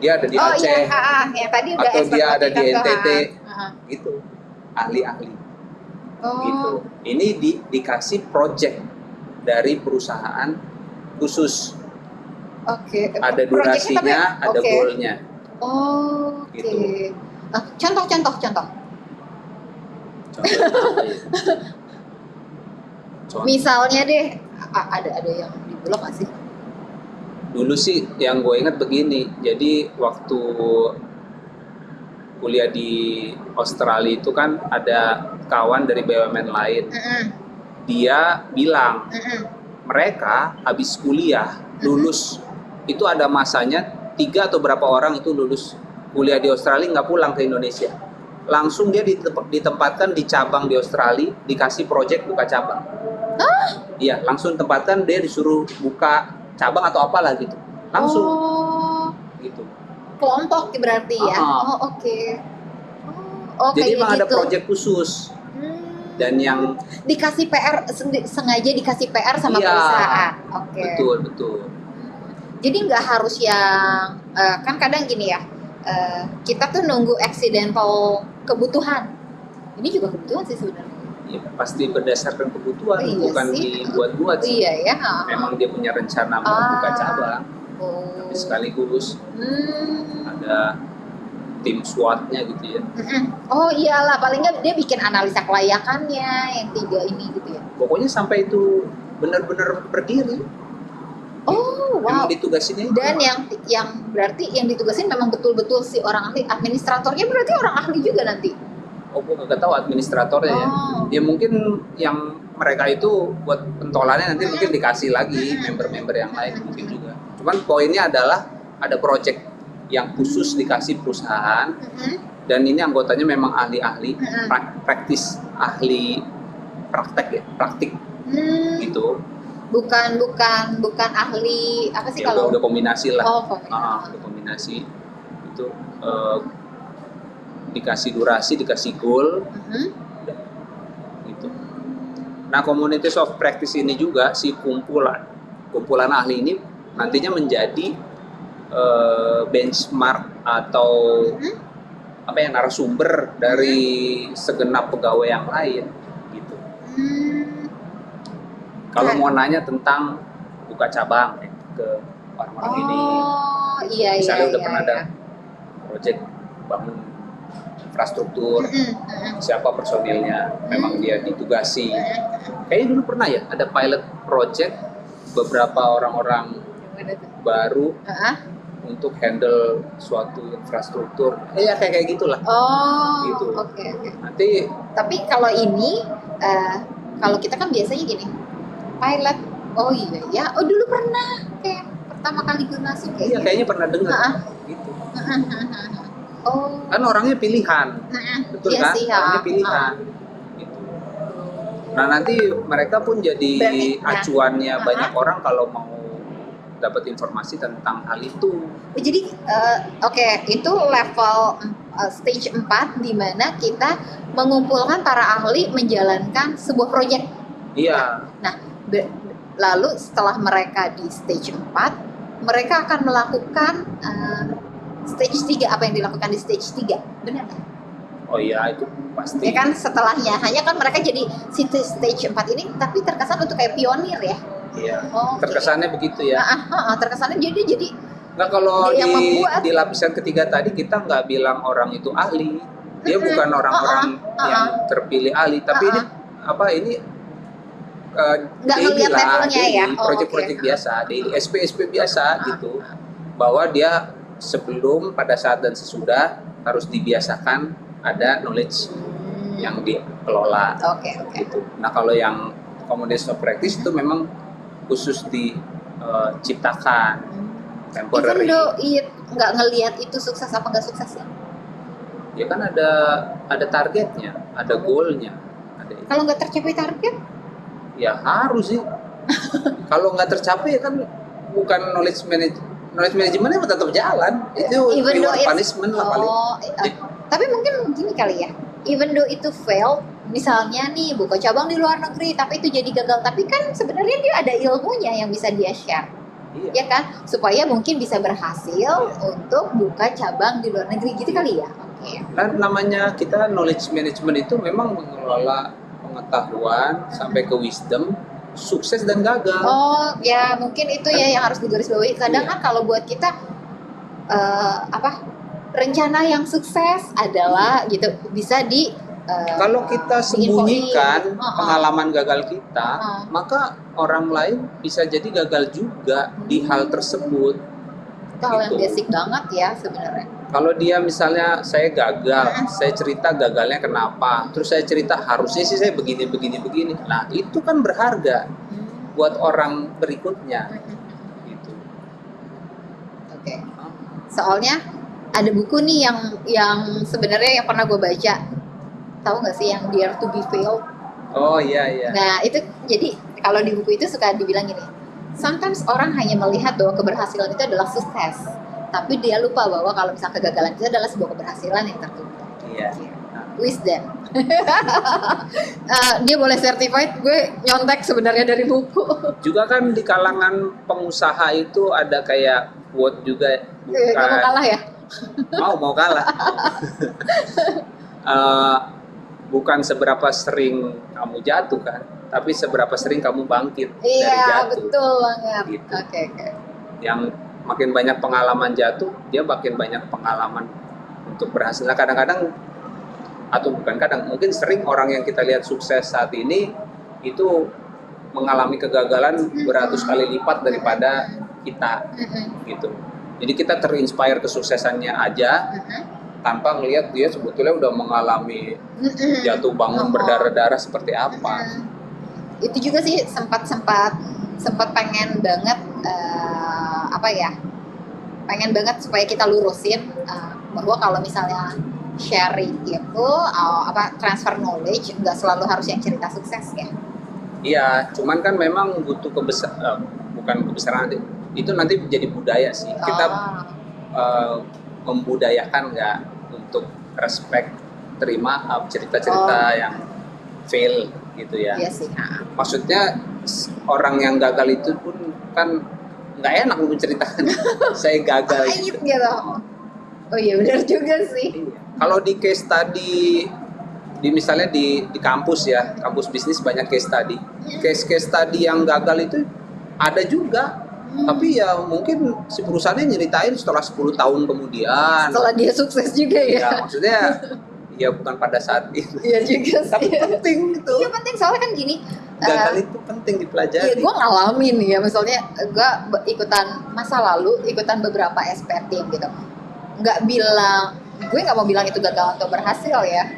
dia ada di Aceh, yang tadi udah atau dia ada di locator NTT, gitu, ahli-ahli. Gitu. Ini dikasih project dari perusahaan khusus. Ada durasinya, ada goalnya. Gitu. Contoh. Misalnya deh, ada yang di Bulog nggak sih? Dulu sih yang gue ingat begini, jadi waktu kuliah di Australia itu kan ada kawan dari BUMN lain, dia bilang mereka habis kuliah lulus itu ada masanya 3 atau berapa orang itu lulus kuliah di Australia nggak pulang ke Indonesia, langsung dia ditempatkan di cabang di Australia, dikasih project buka cabang. Iya, langsung tempatkan, dia disuruh buka cabang atau apalah gitu, langsung gitu. Kelompok berarti ya. Jadi memang ada project khusus. Dan yang dikasih PR, sengaja dikasih PR sama perusahaan. Betul. Jadi nggak harus yang kan kadang gini ya, kita tuh nunggu accidental kebutuhan. Ini juga kebutuhan sih sebenarnya. Ya, pasti berdasarkan kebutuhan, bukan sih. dibuat-buat sih. Iya ya. Memang dia punya rencana mau buka cabang. Tapi sekaligus ada tim SWOT-nya gitu ya. Oh iyalah, paling nggak dia bikin analisa kelayakannya yang 3 ini gitu ya. Pokoknya sampai itu benar-benar berdiri. Memang ditugasin itu. Dan yang berarti yang ditugasin memang betul-betul si orang ahli, administratornya berarti orang ahli juga nanti. Gue nggak tahu administratornya ya. Ya mungkin yang mereka itu buat pentolannya nanti mungkin dikasih lagi member-member yang lain mungkin juga. Cuman poinnya adalah ada project yang khusus dikasih perusahaan, dan ini anggotanya memang ahli-ahli, praktis, ahli praktik gitu. Bukan ahli apa sih ya, kalau udah kombinasi lah. Kombinasi. Udah kombinasi itu dikasih durasi, dikasih goal, gitu. Nah, communities of practice ini juga si kumpulan ahli ini nantinya menjadi benchmark atau narasumber dari segenap pegawai yang lain gitu. Kalau mau nanya tentang buka cabang ke orang-orang ini, misalnya udah pernah ada project bangun infrastruktur, siapa personilnya, memang dia ditugasi. Kayaknya dulu pernah ya ada pilot project beberapa orang-orang baru untuk handle suatu infrastruktur, ya kayak gitulah. Gitu. Oke. Nanti. Tapi kalau ini, kalau kita kan biasanya gini, pilot. Dulu pernah kayak pertama kali gue masuk kayak. Iya, kayaknya pernah dengar. Gitu. Kan orangnya pilihan, betul kan? Orangnya pilihan. Gitu. Nah nanti mereka pun jadi acuannya banyak orang kalau mau dapat informasi tentang hal itu. Jadi itu level stage 4 di mana kita mengumpulkan para ahli menjalankan sebuah proyek. Iya. Nah, lalu setelah mereka di stage 4, mereka akan melakukan stage 3, apa yang dilakukan di stage 3. Benar kan? Oh iya, itu pasti. Ya kan setelahnya, hanya kan mereka jadi stage 4 ini tapi terkesan untuk kayak pionir ya. Iya. Terkesannya begitu ya. Terkesannya jadi nggak, kalau di lapisan ketiga tadi kita nggak bilang orang itu ahli, dia bukan orang-orang yang terpilih ahli, tapi ini nggak ngelihat levelnya ya, proyek-proyek biasa, di SP biasa gitu, bahwa dia sebelum, pada saat dan sesudah harus dibiasakan ada knowledge yang dikelola. Gitu. Nah kalau yang commodities of practice itu memang khusus diciptakan temporary. Even though nggak ngelihat itu sukses apa nggak sukses ya? Ya kan ada targetnya, ada goalnya. Kalau nggak tercapai target? Ya harus sih. Kalau nggak tercapai ya kan bukan knowledge managementnya tetap jalan. Itu reward punishment lah paling. Tapi mungkin gini kali ya. Even though itu fail, misalnya nih buka cabang di luar negeri, tapi itu jadi gagal. Tapi kan sebenarnya dia ada ilmunya yang bisa dia share, ya kan? Supaya mungkin bisa berhasil untuk buka cabang di luar negeri gitu kali ya. Dan namanya kita knowledge management itu memang mengelola pengetahuan sampai ke wisdom, sukses dan gagal. Oh ya mungkin itu ya yang harus digarisbawahi. Kadang kan kalau buat kita rencana yang sukses adalah gitu bisa kalau kita sembunyikan pengalaman gagal kita, maka orang lain bisa jadi gagal juga di hal tersebut. Itu hal yang basic banget ya sebenarnya. Kalau dia misalnya saya gagal, saya cerita gagalnya kenapa, terus saya cerita harusnya sih saya begini. Nah itu kan berharga buat orang berikutnya. Gitu. Oke. Soalnya ada buku nih yang sebenarnya yang pernah gue baca, tahu nggak sih yang Dare to be Failed? Oh iya. Nah itu jadi kalau di buku itu suka dibilang gini, sometimes orang hanya melihat bahwa keberhasilan itu adalah sukses, tapi dia lupa bahwa kalau misalnya kegagalan itu adalah sebuah keberhasilan yang tertunda. Iya. Wisdom. Dia boleh certified, gue nyontek sebenarnya dari buku. Juga kan di kalangan pengusaha itu ada kayak quote juga, bukan kamu kalah ya? mau kalah. Bukan seberapa sering kamu jatuh kan, tapi seberapa sering kamu bangkit dari jatuh. Iya betul banget. Gitu. Oke. Yang makin banyak pengalaman jatuh, dia makin banyak pengalaman untuk berhasil. Nah, kadang-kadang atau bukan kadang, mungkin sering orang yang kita lihat sukses saat ini itu mengalami kegagalan beratus kali lipat daripada kita, gitu. Jadi kita terinspire kesuksesannya aja tanpa ngelihat dia sebetulnya udah mengalami jatuh bangun berdarah-darah seperti apa. Itu juga sih sempat pengen banget pengen banget supaya kita lurusin bahwa kalau misalnya sharing itu transfer knowledge nggak selalu harus yang cerita sukses ya. Iya, cuman kan memang butuh bukan kebesaran itu nanti jadi budaya sih. Kita membudayakan nggak untuk respect terima cerita-cerita yang fail gitu ya. Iya sih. Maksudnya orang yang gagal itu pun kan nggak enak menceritakan saya gagal gitu. Oh iya benar juga sih. Kalau di case study misalnya di kampus ya, kampus bisnis banyak case study. Case study yang gagal itu ada juga. Tapi ya mungkin si perusahaannya nyeritain setelah 10 tahun kemudian. Setelah dia sukses juga ya. Ya maksudnya ya bukan pada saat itu. Iya juga sih. Tapi penting gitu. Iya penting soalnya kan gini. Gagal itu penting dipelajari. Iya gue ngalamin ya, misalnya gue ikutan beberapa SPR team gitu. Gue nggak mau bilang itu gagal atau berhasil ya.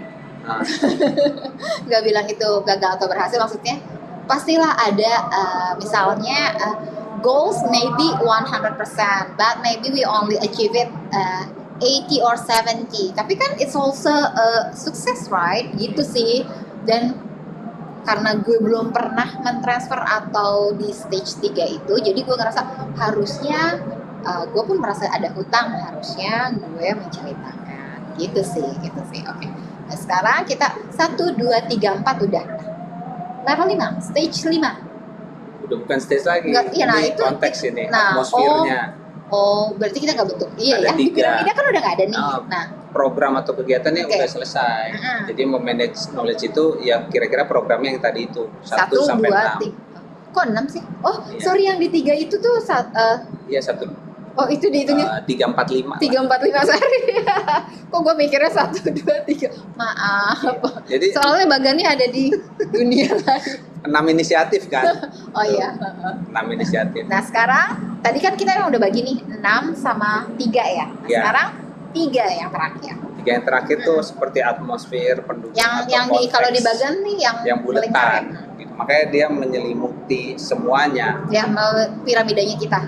Nggak bilang itu gagal atau berhasil, maksudnya pastilah ada misalnya goals maybe 100%, but maybe we only achieve it 80 or 70. Tapi kan it's also a success, right? Gitu sih. Dan karena gue belum pernah mentransfer atau di stage 3 itu, jadi gue ngerasa harusnya gue pun merasa ada hutang, harusnya gue menceritakan. Gitu sih. Oke. Nah, sekarang kita 1, 2, 3, 4 udah. Level 5, stage 5. Udah bukan stage lagi. Iya, nah itu konteks ini, atmosfernya. Berarti kita nggak bentuk. Iya ya. Di piramida kan udah nggak ada nih. Nah, program atau kegiatannya udah selesai. Jadi memanage knowledge itu ya kira-kira programnya yang tadi itu 1 sampai 6. Kok 6 sih? Oh, iya. Sorry yang di 3 itu tuh iya 1. Oh, itu dihitungnya 3, 4, 5. 3, 4, 5 sorry. Kok gue mikirnya 1, 2, 3. Maaf. Iya. Jadi soalnya bagannya ada di dunia lain. 6 inisiatif kan? Oh iya. 6 inisiatif. Nah sekarang, tadi kan kita emang udah bagi nih 6 sama 3 ya. Nah, sekarang 3 yang terakhir. Yang terakhir tuh seperti atmosfer pendukung atau yang di kalau di konteks bagian nih yang buletan lingkaran. gitu. Makanya dia menyelimuti semuanya. Ya, piramidanya kita.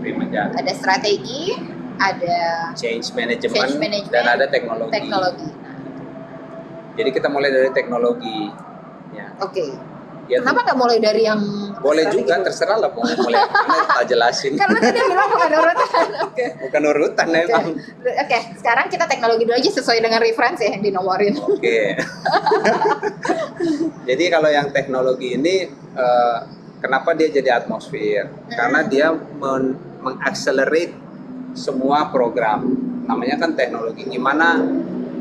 Piramida. Ada strategi, ada change management, dan ada teknologi. Jadi kita mulai dari teknologi. Ya. Oke. Ya, kenapa nggak mulai dari yang boleh juga, terserah lah mau mulai mana kita jelasin. Karena tadi bilang bukan urutan. Bukan urutan memang. Oke, sekarang kita teknologi dulu aja sesuai dengan referensi yang dinomorin. Oke. Jadi kalau yang teknologi ini kenapa dia jadi atmosfer? Karena dia mengaccelerate semua program. Namanya kan teknologi. Gimana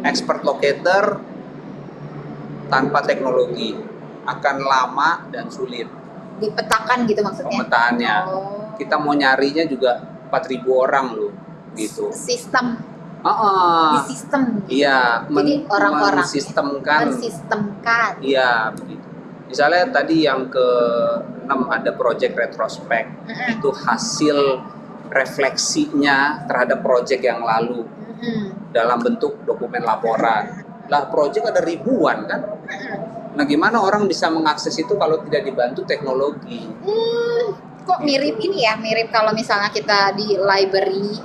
expert locator tanpa teknologi akan lama dan sulit. Dipetakan gitu maksudnya? Pemetaannya. Kita mau nyarinya juga 4.000 orang loh, gitu. Sistem. Di sistem. Iya. Jadi orang-orang mensistemkan. Iya, begitu. Misalnya tadi yang ke-6 ada project retrospect. Itu hasil refleksinya terhadap project yang lalu. Dalam bentuk dokumen laporan. Lah project ada ribuan kan? Nah gimana orang bisa mengakses itu kalau tidak dibantu teknologi? Kok mirip ini ya, mirip kalau misalnya kita di library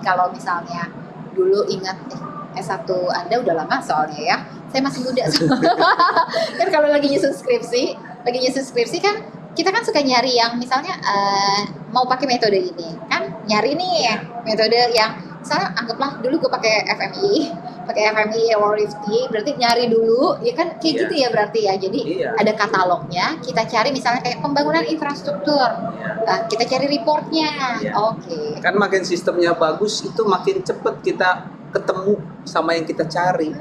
kalau misalnya dulu ingat S1 Anda udah lama soalnya ya, saya masih muda kan kalau lagi nyusun skripsi kan kita kan suka nyari yang misalnya mau pakai metode ini kan, nyari nih metode yang misalnya anggaplah dulu gue pakai FMI or FTA, berarti nyari dulu ya kan kayak gitu ya berarti ya. Jadi ada katalognya, kita cari misalnya kayak pembangunan infrastruktur, kita cari reportnya. Oke. Kan makin sistemnya bagus itu makin cepet kita ketemu sama yang kita cari.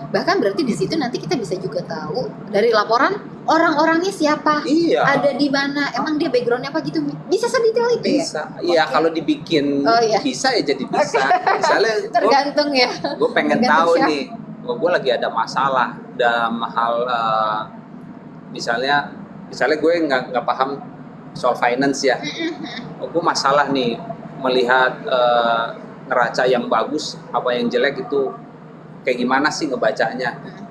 Bahkan berarti di situ nanti kita bisa juga tahu dari laporan orang-orangnya siapa, ada di mana, emang dia backgroundnya apa gitu, bisa sedetail itu bisa. Iya, kalau dibikin bisa ya jadi bisa. Misalnya tergantung gue pengen tahu siapa. Nih, gue lagi ada masalah dalam hal misalnya gue nggak paham soal finance ya. Gue masalah nih melihat neraca yang bagus, apa yang jelek itu kayak gimana sih ngebacanya.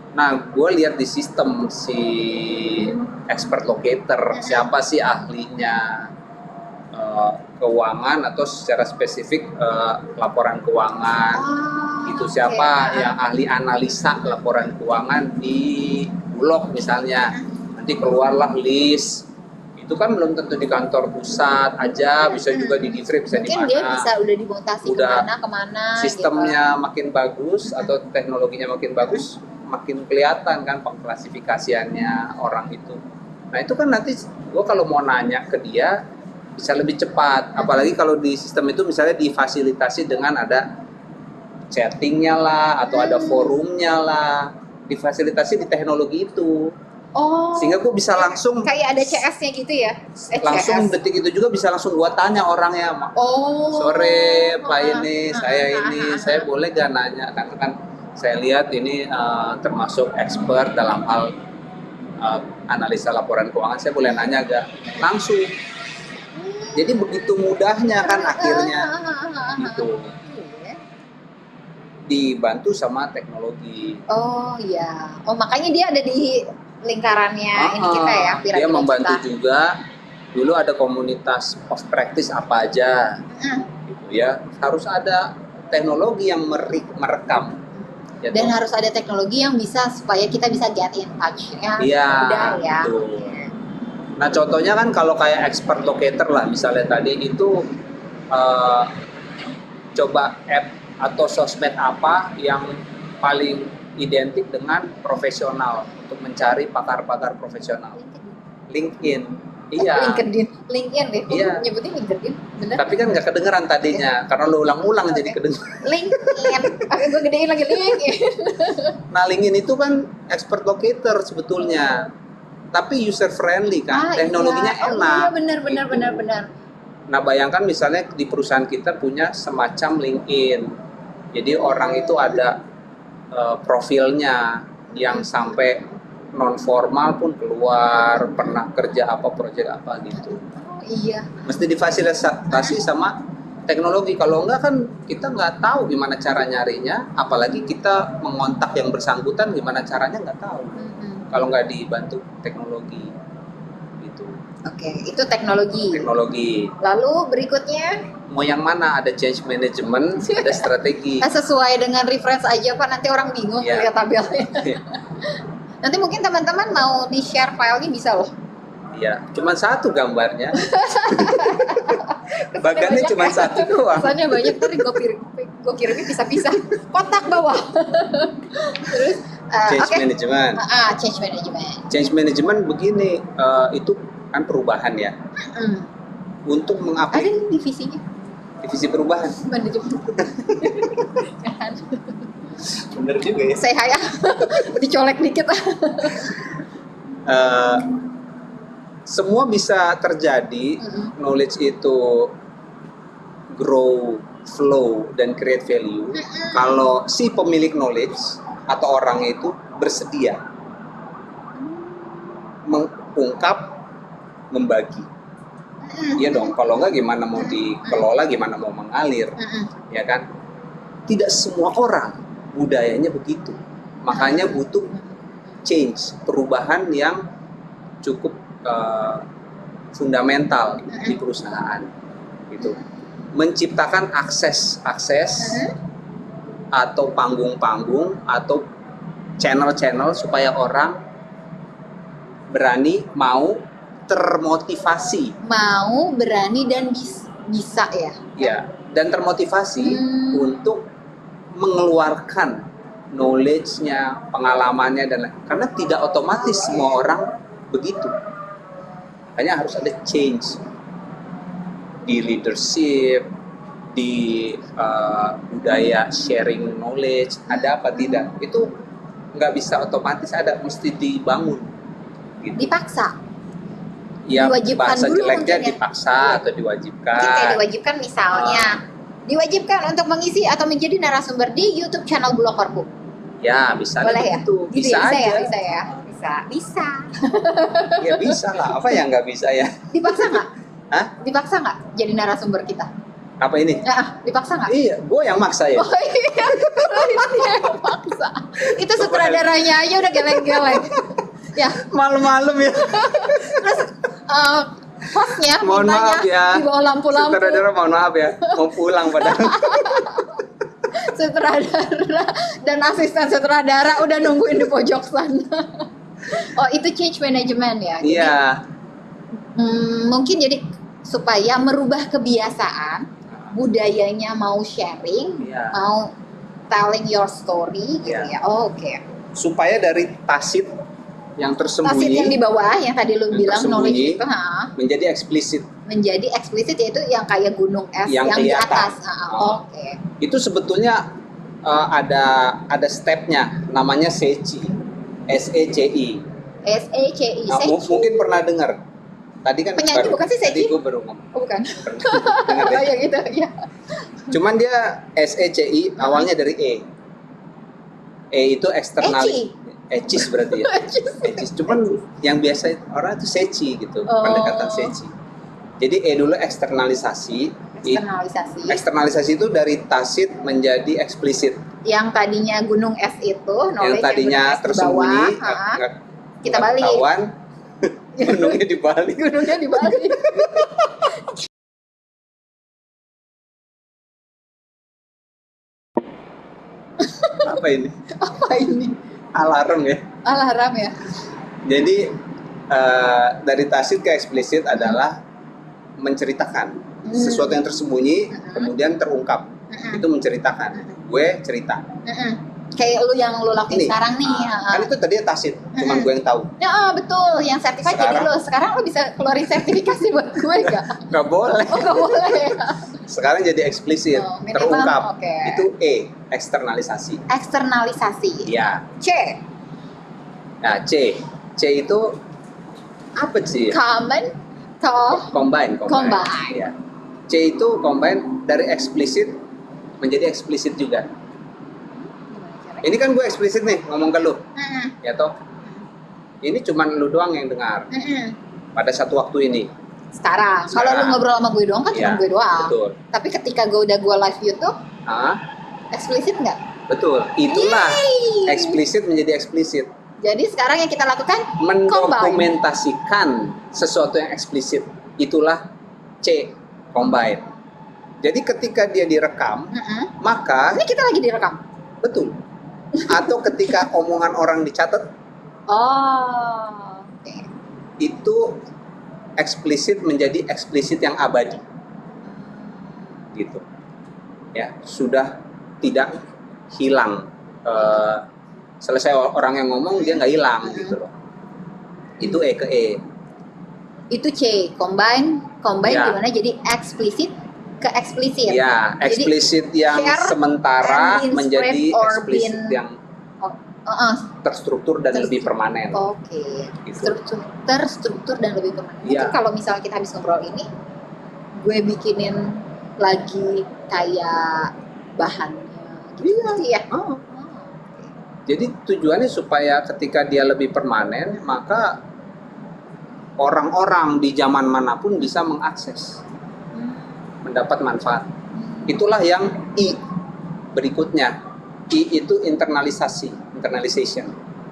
Nah, gue lihat di sistem si expert locator, siapa sih ahlinya keuangan atau secara spesifik laporan keuangan. Itu siapa yang ahli analisa laporan keuangan di Bulog misalnya. Nanti keluarlah list. Itu kan belum tentu di kantor pusat aja, bisa juga di distrik, bisa di mana. Mungkin dia bisa udah dimutasi kemana. Sistemnya gitu. Makin bagus atau teknologinya makin bagus, makin kelihatan kan pengklasifikasiannya orang itu. Nah itu kan nanti gue kalau mau nanya ke dia bisa lebih cepat. Apalagi kalau di sistem itu misalnya difasilitasi dengan ada chattingnya lah atau ada forumnya lah, difasilitasi di teknologi itu. Sehingga gue bisa langsung kayak ada CS-nya gitu ya. Langsung detik itu juga bisa langsung gue tanya orangnya. Sore Pak ini, saya boleh gak nanya? Karena kan saya lihat ini termasuk expert dalam hal analisa laporan keuangan, saya boleh nanya gak? Langsung. Jadi begitu mudahnya kan akhirnya gitu. Dibantu sama teknologi. Makanya dia ada di lingkarannya ini kita ya, piramida dia membantu kita. Juga dulu ada komunitas of practice apa aja gitu ya, harus ada teknologi yang merekam gitu. Dan harus ada teknologi yang bisa supaya kita bisa get in touch ya. Betul. Nah contohnya kan kalau kayak expert locator lah misalnya tadi itu coba app atau sosmed apa yang paling identik dengan profesional untuk mencari pakar-pakar profesional. LinkedIn. Iya. LinkedIn deh. Nyebutnya LinkedIn, bener? Tapi kan nggak kedengeran tadinya karena lo ulang-ulang jadi kedengeran. LinkedIn. Gue gedein lagi LinkedIn. Nah, LinkedIn itu kan expert locator sebetulnya. Tapi user friendly kan, teknologinya enak. Benar. Nah, bayangkan misalnya di perusahaan kita punya semacam LinkedIn. Jadi orang itu ada profilnya yang sampai non formal pun keluar, pernah kerja apa, proyek apa gitu. Iya. Mesti difasilitasi sama teknologi. Kalau enggak kan kita nggak tahu gimana cara nyarinya, apalagi kita mengontak yang bersangkutan gimana caranya nggak tahu. Kalau nggak dibantu teknologi gitu. Oke, itu teknologi. Teknologi. Lalu berikutnya Mau yang mana? Ada change management, ada strategi. sesuai dengan reference aja Pak, nanti orang bingung lihat tabelnya. Nanti mungkin teman-teman mau di-share filenya bisa loh. Iya, cuma satu gambarnya. Bagannya cuma satu doang. Kesannya banyak, tadi gue kirimin pisah-pisah. Kotak bawah. Terus change management. Change management. Change management begini, itu kan perubahan ya. Untuk ada divisinya. Divisi perubahan. Manajemen. Bener juga ya. Saya dicolek dikit. Semua bisa terjadi. Knowledge itu grow, flow, dan create value. Kalau si pemilik knowledge atau orang itu bersedia mengungkap, membagi. Iya dong, kalau nggak gimana mau dikelola, gimana mau mengalir, ya kan? Tidak semua orang budayanya begitu, makanya butuh change, perubahan yang cukup fundamental di perusahaan, gitu. Menciptakan akses atau panggung-panggung atau channel-channel supaya orang berani, mau, termotivasi, mau, berani, dan bisa ya. Ya, dan termotivasi untuk mengeluarkan knowledge-nya, pengalamannya, dan karena tidak otomatis semua orang begitu. Makanya harus ada change di leadership, di budaya sharing knowledge, ada apa tidak, itu nggak bisa otomatis ada, mesti dibangun gitu. Dipaksa ya, diwajibkan bahasa dulu jeleknya mungkin ya. Dipaksa atau diwajibkan. Mungkin kayak diwajibkan misalnya diwajibkan untuk mengisi atau menjadi narasumber di YouTube channel Bulog Korpu. Ya, bisa. Boleh ya? Gitu. Bisa ya, aja. Bisa ya. Bisa. Ya bisa lah. Apa yang nggak bisa ya? Dipaksa nggak? Hah? Dipaksa nggak jadi narasumber kita? Apa ini? Ya, dipaksa nggak? Iya, gue yang maksa ya. Oh iya, dia yang maksa. Itu sutradaranya aja udah geleng-geleng. Ya. Malam-malam ya. Terus hostnya mohon maaf ya. Di bawah lampu-lampu. Sutradara mohon maaf ya, mau pulang padahal. Sutradara dan asisten sutradara udah nungguin di pojok sana. Oh, itu change management ya. Jadi, iya. Mungkin jadi supaya merubah kebiasaan, budayanya mau sharing, mau telling your story gitu ya. Oh, oke. Supaya dari tacit yang tersembunyi, tacit yang di bawah yang tadi lu bilang knowledge itu menjadi eksplisit. Menjadi eksplisit, yaitu yang kayak gunung es yang di atas. Oke. Itu sebetulnya ada stepnya, namanya SECI. SECI. SECI. Mungkin pernah dengar. Tadi kan penyanyi bukan sih SECI? Tadi gue baru ngomong. Oh, bukan. Dengar yang itu ya. Cuman dia SECI awalnya dari E. E itu eksternal. Ecis berarti ya. Ecis. Cuman yang biasa orang itu SECI gitu, pendekatan SECI. Jadi dulu eksternalisasi. Eksternalisasi itu dari tacit menjadi eksplisit. Yang tadinya gunung es itu, yang tadinya tersembunyi, kita balik. Gunungnya dibalik. Gunungnya dibalik. Apa ini? Apa ini? Alarm ya. Alarm ya. Jadi dari tacit ke eksplisit adalah menceritakan sesuatu yang tersembunyi, kemudian terungkap. Itu menceritakan. Gue cerita. Kayak lu yang lu lakuin sekarang nih. Kan itu tadi tacit, cuman gue yang tahu. Ya betul, yang sertifikat jadi lu. Sekarang lu bisa keluarin sertifikasi buat gue nggak? Nggak boleh. Oh nggak boleh. Sekarang jadi eksplisit, terungkap. Itu E, eksternalisasi. Eksternalisasi. Iya. C. Nah C itu apa sih? Combine. Ya. C itu combine dari eksplisit menjadi eksplisit juga. Ini kan gue eksplisit nih ngomong ke lu, ya toh. Ini cuman lu doang yang dengar. Pada satu waktu ini, Sekarang. Kalau lu ngobrol sama gue doang kan cuma gue doang. Betul. Tapi ketika udah gue live YouTube, eksplisit nggak? Betul. Itulah eksplisit menjadi eksplisit. Jadi sekarang yang kita lakukan mendokumentasikan sesuatu yang eksplisit. Itulah C, combine. Jadi ketika dia direkam, maka ini kita lagi direkam. Betul. Atau ketika omongan orang dicatat, itu eksplisit menjadi eksplisit yang abadi. Gitu. Ya, sudah tidak hilang. Selesai orang yang ngomong dia nggak hilang gitu loh. Itu E ke E. Itu C, combine gimana jadi eksplisit ke eksplisit. Ya, eksplisit yang sementara menjadi eksplisit yang terstruktur dan lebih permanen. Oke. Gitu. Terstruktur dan lebih permanen. Ya. Mungkin kalau misalnya kita habis ngobrol ini, gue bikinin lagi kayak bahannya gitu ya. Jadi tujuannya supaya ketika dia lebih permanen, maka orang-orang di zaman manapun bisa mengakses, mendapat manfaat. Itulah yang I berikutnya. I itu internalisation.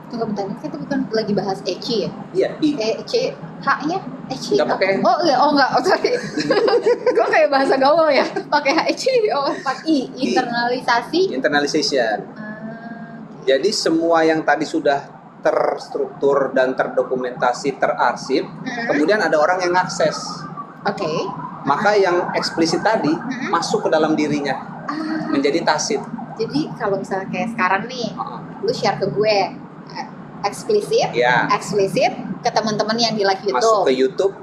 Tunggu bentar, kita bukan lagi bahas EC ya? Iya, I. EC, H-nya EC. Nggak pakai. Oh iya, sorry. Gue kayak bahasa gaul ya, pakai HEC. I, internalisasi. Internalisation. Jadi semua yang tadi sudah terstruktur dan terdokumentasi, terarsip, kemudian ada orang yang ngakses. Oke. Maka yang eksplisit tadi masuk ke dalam dirinya, menjadi tacit. Jadi kalau misalnya kayak sekarang nih, lu share ke gue eksplisit ke teman-teman yang di live YouTube. Masuk ke YouTube,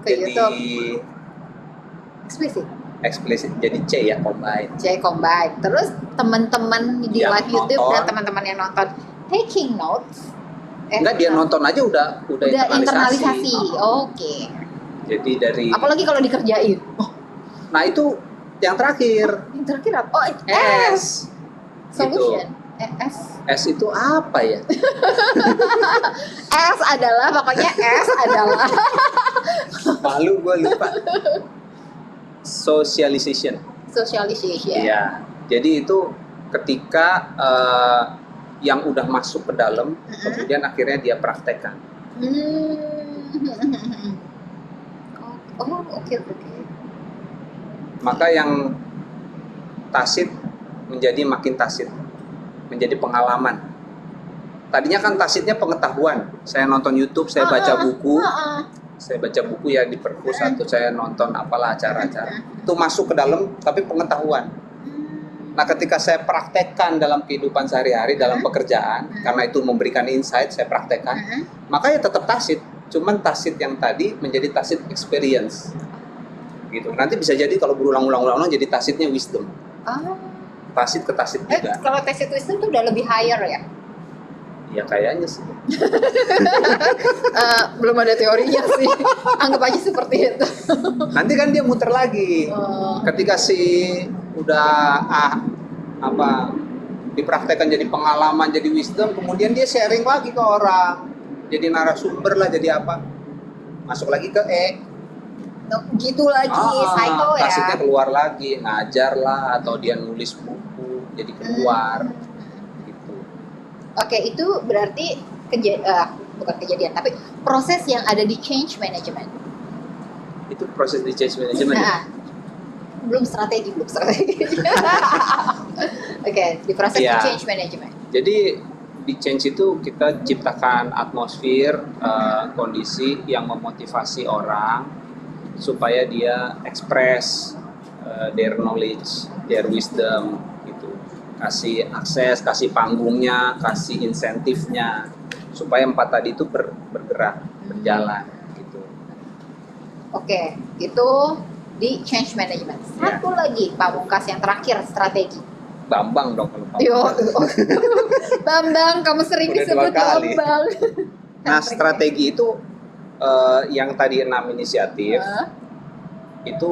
eksplisit jadi C ya, combine. Terus teman-teman di live YouTube dan teman-teman yang nonton taking notes. Enggak, dia nonton aja udah internalisasi. Oke. Jadi dari apalagi kalau dikerjain. Nah, itu yang terakhir. Yang terakhir apa? Oh, S. Solution. S itu apa ya? S adalah malu gue lupa. Socialization. Iya. Jadi itu ketika yang udah masuk ke dalam, kemudian akhirnya dia praktekkan. Oke. Maka yang tacit menjadi makin tacit, menjadi pengalaman. Tadinya kan tacitnya pengetahuan. Saya nonton YouTube, saya baca buku. Saya baca buku ya di perpus atau saya nonton apalah acara-acara. Itu masuk ke dalam tapi pengetahuan. Nah, ketika saya praktekkan dalam kehidupan sehari-hari, dalam pekerjaan, karena itu memberikan insight, saya praktekkan, maka ya tetap tacit. Cuman tacit yang tadi menjadi tacit experience. Gitu. Nanti bisa jadi kalau berulang-ulang jadi tacitnya wisdom. Tacit ke tacit juga. Kalau tacit wisdom itu udah lebih higher ya? Ya kayaknya sih. Belum ada teorinya sih. Anggap aja seperti itu. Nanti kan dia muter lagi. Ketika udah dipraktekkan jadi pengalaman, jadi wisdom, kemudian dia sharing lagi ke orang. Jadi narasumber lah, jadi apa? Masuk lagi ke E. Gitu lagi, cycle ya. Tacitnya keluar lagi, ngajar lah, atau dia nulis buku, jadi keluar. Oke, itu berarti bukan kejadian, tapi proses yang ada di change management. Itu proses di change management. Belum strategi. Oke, di proses di change management. Jadi di change itu kita ciptakan atmosfer, kondisi yang memotivasi orang supaya dia express their knowledge, their wisdom. Kasih akses, kasih panggungnya, kasih insentifnya, supaya 4 tadi itu bergerak, berjalan gitu. Oke, itu di change management. Satu lagi, pamungkas yang terakhir, strategi. Bambang dong kalau Bambang. Bambang, kamu sering disebut Bambang. Nah, strategi itu yang tadi 6 inisiatif itu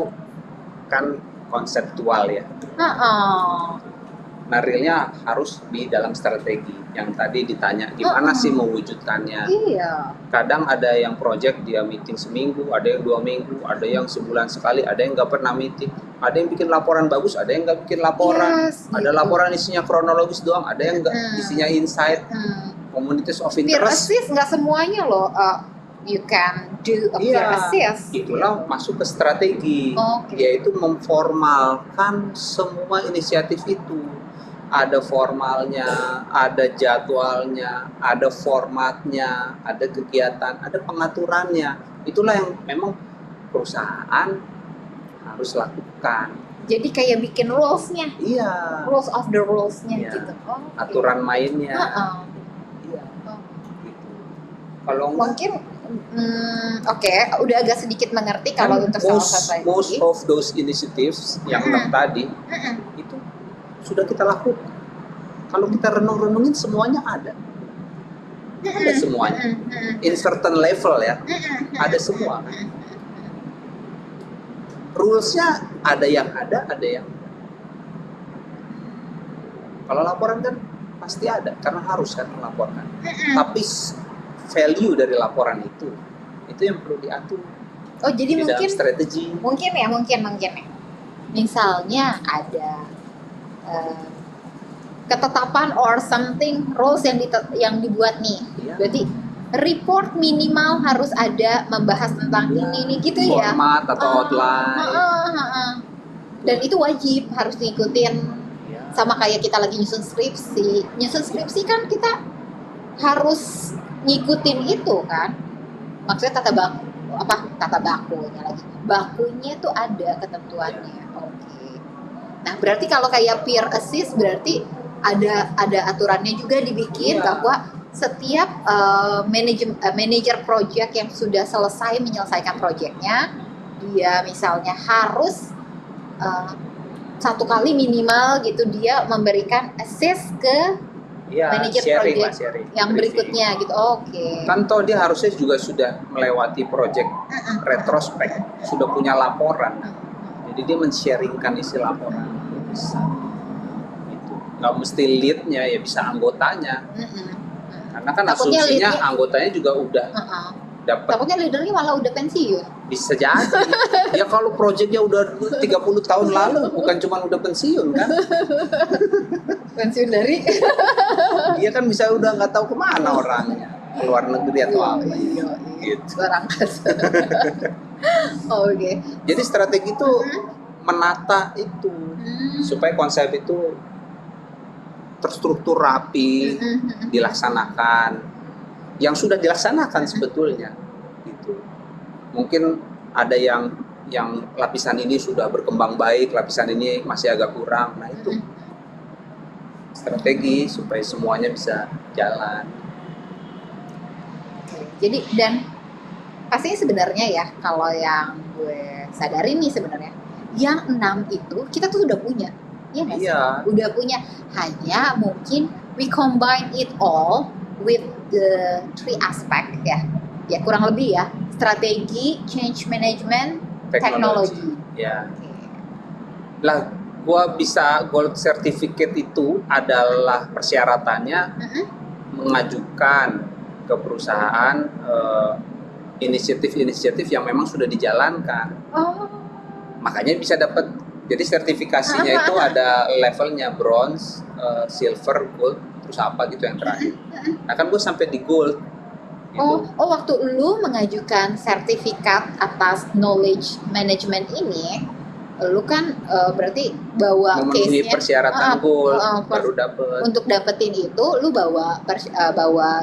kan konseptual ya. Nah, realnya harus di dalam strategi. Yang tadi ditanya, gimana sih mewujudkannya? Iya. Kadang ada yang project dia meeting seminggu, ada yang 2 minggu, ada yang sebulan sekali, ada yang nggak pernah meeting. Ada yang bikin laporan bagus, ada yang nggak bikin laporan. Ada gitu. Laporan isinya kronologis doang, ada yang nggak isinya insight. Communities of interest. Peer assist nggak semuanya loh. You can do a peer assist. Itulah masuk ke strategi, yaitu memformalkan semua inisiatif itu. Ada formalnya, ada jadwalnya, ada formatnya, ada kegiatan, ada pengaturannya. Itulah yang memang perusahaan harus lakukan. Jadi kayak bikin rules-nya. Iya. Rules of the rules-nya gitu. Aturan mainnya. Iya. Gitu. Kalau mungkin udah agak sedikit mengerti kalau untuk strategi. Most of those initiatives yang tadi itu sudah kita lakukan. Kalau kita renung-renungin semuanya ada. Ada semuanya. In certain level ya. Ada semua. Rules-nya ada yang ada yang. Kalau laporan kan pasti ada karena harus kan melaporkan. Tapi value dari laporan itu yang perlu diatur. Oh, jadi di mungkin dalam strategi. Mungkin ya. Misalnya ada ketetapan or something rules yang dibuat nih. Berarti report minimal harus ada membahas tentang ini gitu ya. Format atau outline. Dan itu wajib harus diikutin. Sama kayak kita lagi nyusun skripsi. Nyusun skripsi kan kita harus ngikutin itu kan. Maksudnya tata bakunya lagi. Bakunya tuh ada ketentuannya. Nah, berarti kalau kayak peer assist berarti ada aturannya juga dibikin bahwa setiap manajer project yang sudah menyelesaikan projectnya, dia misalnya harus 1 kali minimal gitu dia memberikan assist ke manajer project yang berikutnya gitu. Kan toh dia harusnya juga sudah melewati project retrospek, sudah punya laporan. Jadi dia men-sharingkan isi laporan. Bisa. Gitu. Nggak mesti lead-nya, ya bisa anggotanya. Karena kan asumsinya anggotanya juga udah dapat. Takutnya leadernya malah udah pensiun. Bisa jadi. Ya kalau projectnya udah 30 tahun lalu, bukan cuma udah pensiun kan? Pensiun dari? Dia kan bisa udah nggak tahu kemana orangnya. Keluar negeri atau apa. Gitu. Luar angkasa. Jadi strategi itu menata itu supaya konsep itu terstruktur rapi, dilaksanakan. Yang sudah dilaksanakan sebetulnya gitu. Mungkin ada yang lapisan ini sudah berkembang baik, lapisan ini masih agak kurang. Nah, itu strategi supaya semuanya bisa jalan. Jadi dan pastinya sebenarnya ya, kalau yang gue sadari nih sebenarnya, yang 6 itu kita tuh sudah punya. Iya. Udah punya, hanya mungkin we combine it all with the 3 aspect ya. Ya kurang lebih ya, strategi, change management, teknologi. Ya. Lah, gua bisa gold certificate itu adalah persyaratannya mengajukan ke perusahaan inisiatif-inisiatif yang memang sudah dijalankan. Makanya bisa dapat. Jadi sertifikasinya itu ada levelnya bronze, silver, gold, terus apa gitu yang terakhir. Nah kan gue sampai di gold. Gitu. Waktu lu mengajukan sertifikat atas knowledge management ini, lu kan berarti bawa memenuhi case-nya persyaratan gold baru dapet. Untuk dapetin itu lu bawa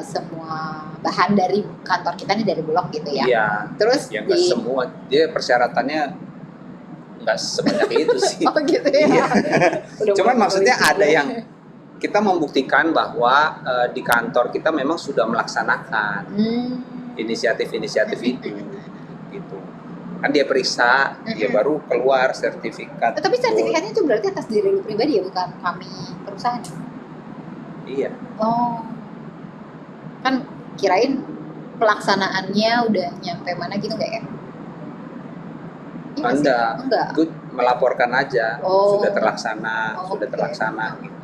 semua bahan dari kantor kita nih, dari Bulog gitu ya. Iya. Terus ya nggak semua, dia persyaratannya nggak sebanyak itu sih. Gitu ya. Iya. Cuman maksudnya ada yang kita membuktikan bahwa di kantor kita memang sudah melaksanakan inisiatif-inisiatif itu, gitu. Kan dia periksa, dia baru keluar sertifikat. Tapi sertifikatnya itu berarti atas diri lu pribadi ya, bukan kami perusahaan? Iya. Kan kirain pelaksanaannya udah nyampe mana gitu nggak ya? Enggak. Gue melaporkan aja, sudah terlaksana, gitu.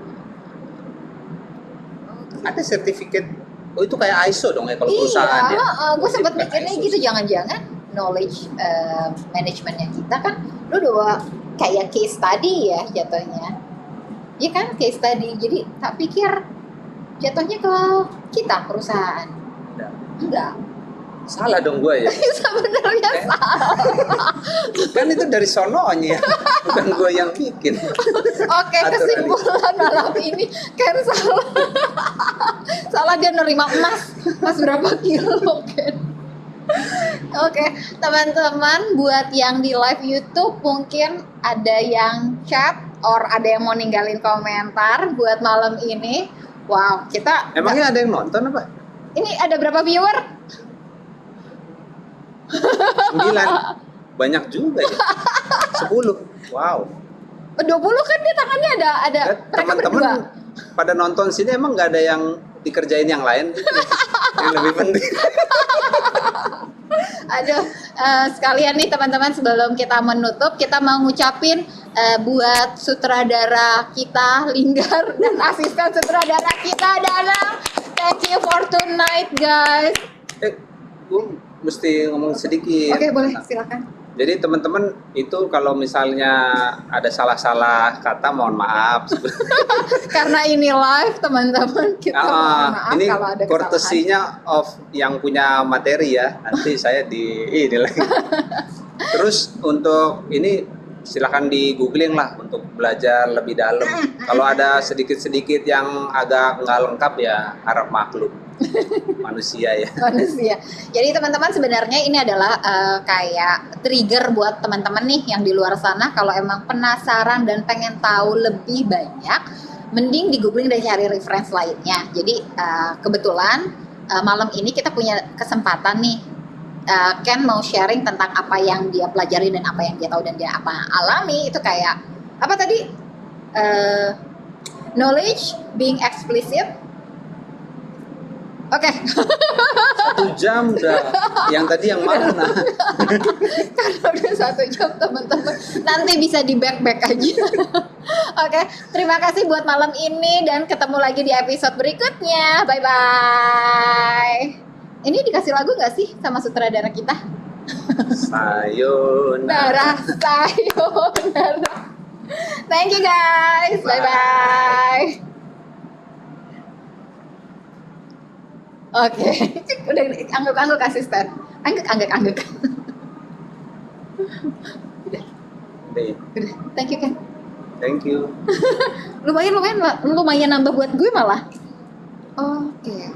ada sertifikat. Oh itu kayak ISO dong ya kalau perusahaan ya. Gue sempat mikirnya gitu, jangan-jangan knowledge managementnya kita kan lu udah kayak case study ya jatuhnya. Iya kan, case study. Jadi tak pikir jatuhnya ke kita perusahaan. Enggak. Salah dong gue ya. Sebenarnya salah. Kan itu dari sononya, bukan gue yang bikin. Oke, kesimpulan malam ini Ken salah. Salah, dia nerima emas. Emas berapa kilo, Ken? Oke, teman-teman, buat yang di live YouTube mungkin ada yang chat or ada yang mau ninggalin komentar buat malam ini. Wow, kita Emangnya ada yang nonton apa? ini ada berapa viewer? 9. Banyak juga ya. 10. Wow. 20 kan dia tangannya ada mereka berdua. Teman-teman pada nonton sini emang nggak ada yang dikerjain yang lain yang lebih penting. Aduh, sekalian nih teman-teman, sebelum kita menutup, kita mau ngucapin buat sutradara kita Linggar dan asisten sutradara kita Danang, thank you for tonight guys. Gue mesti ngomong sedikit. Oke, boleh, silakan. Jadi teman-teman itu kalau misalnya ada salah-salah kata mohon maaf. Karena ini live teman-teman, kita mohon maaf ini kalau ada kesalahan. courtesy-nya of yang punya materi ya. Nanti saya ini lagi. Terus untuk ini silakan di googling lah untuk belajar lebih dalam. Kalau ada sedikit-sedikit yang agak nggak lengkap ya harap maklum. Manusia ya. Manusia. Jadi teman-teman, sebenarnya ini adalah kayak trigger buat teman-teman nih yang di luar sana, kalau emang penasaran dan pengen tahu lebih banyak, mending di googling dan cari reference lainnya. Jadi kebetulan malam ini kita punya kesempatan nih, Ken mau sharing tentang apa yang dia pelajari dan apa yang dia tahu dan dia apa alami. Itu kayak apa tadi, knowledge being explicit. Oke. 1 jam dah. Yang tadi yang mana? Karena udah 1 jam teman-teman. Nanti bisa di back aja. Oke, terima kasih buat malam ini dan ketemu lagi di episode berikutnya. Bye bye. Ini dikasih lagu nggak sih sama sutradara kita? Sayonara. Sayonara. Thank you guys. Bye bye. Oke, udah angguk asisten. Angguk. Udah. Thank you Ken. Thank you. lumayan nambah buat gue malah. Oke.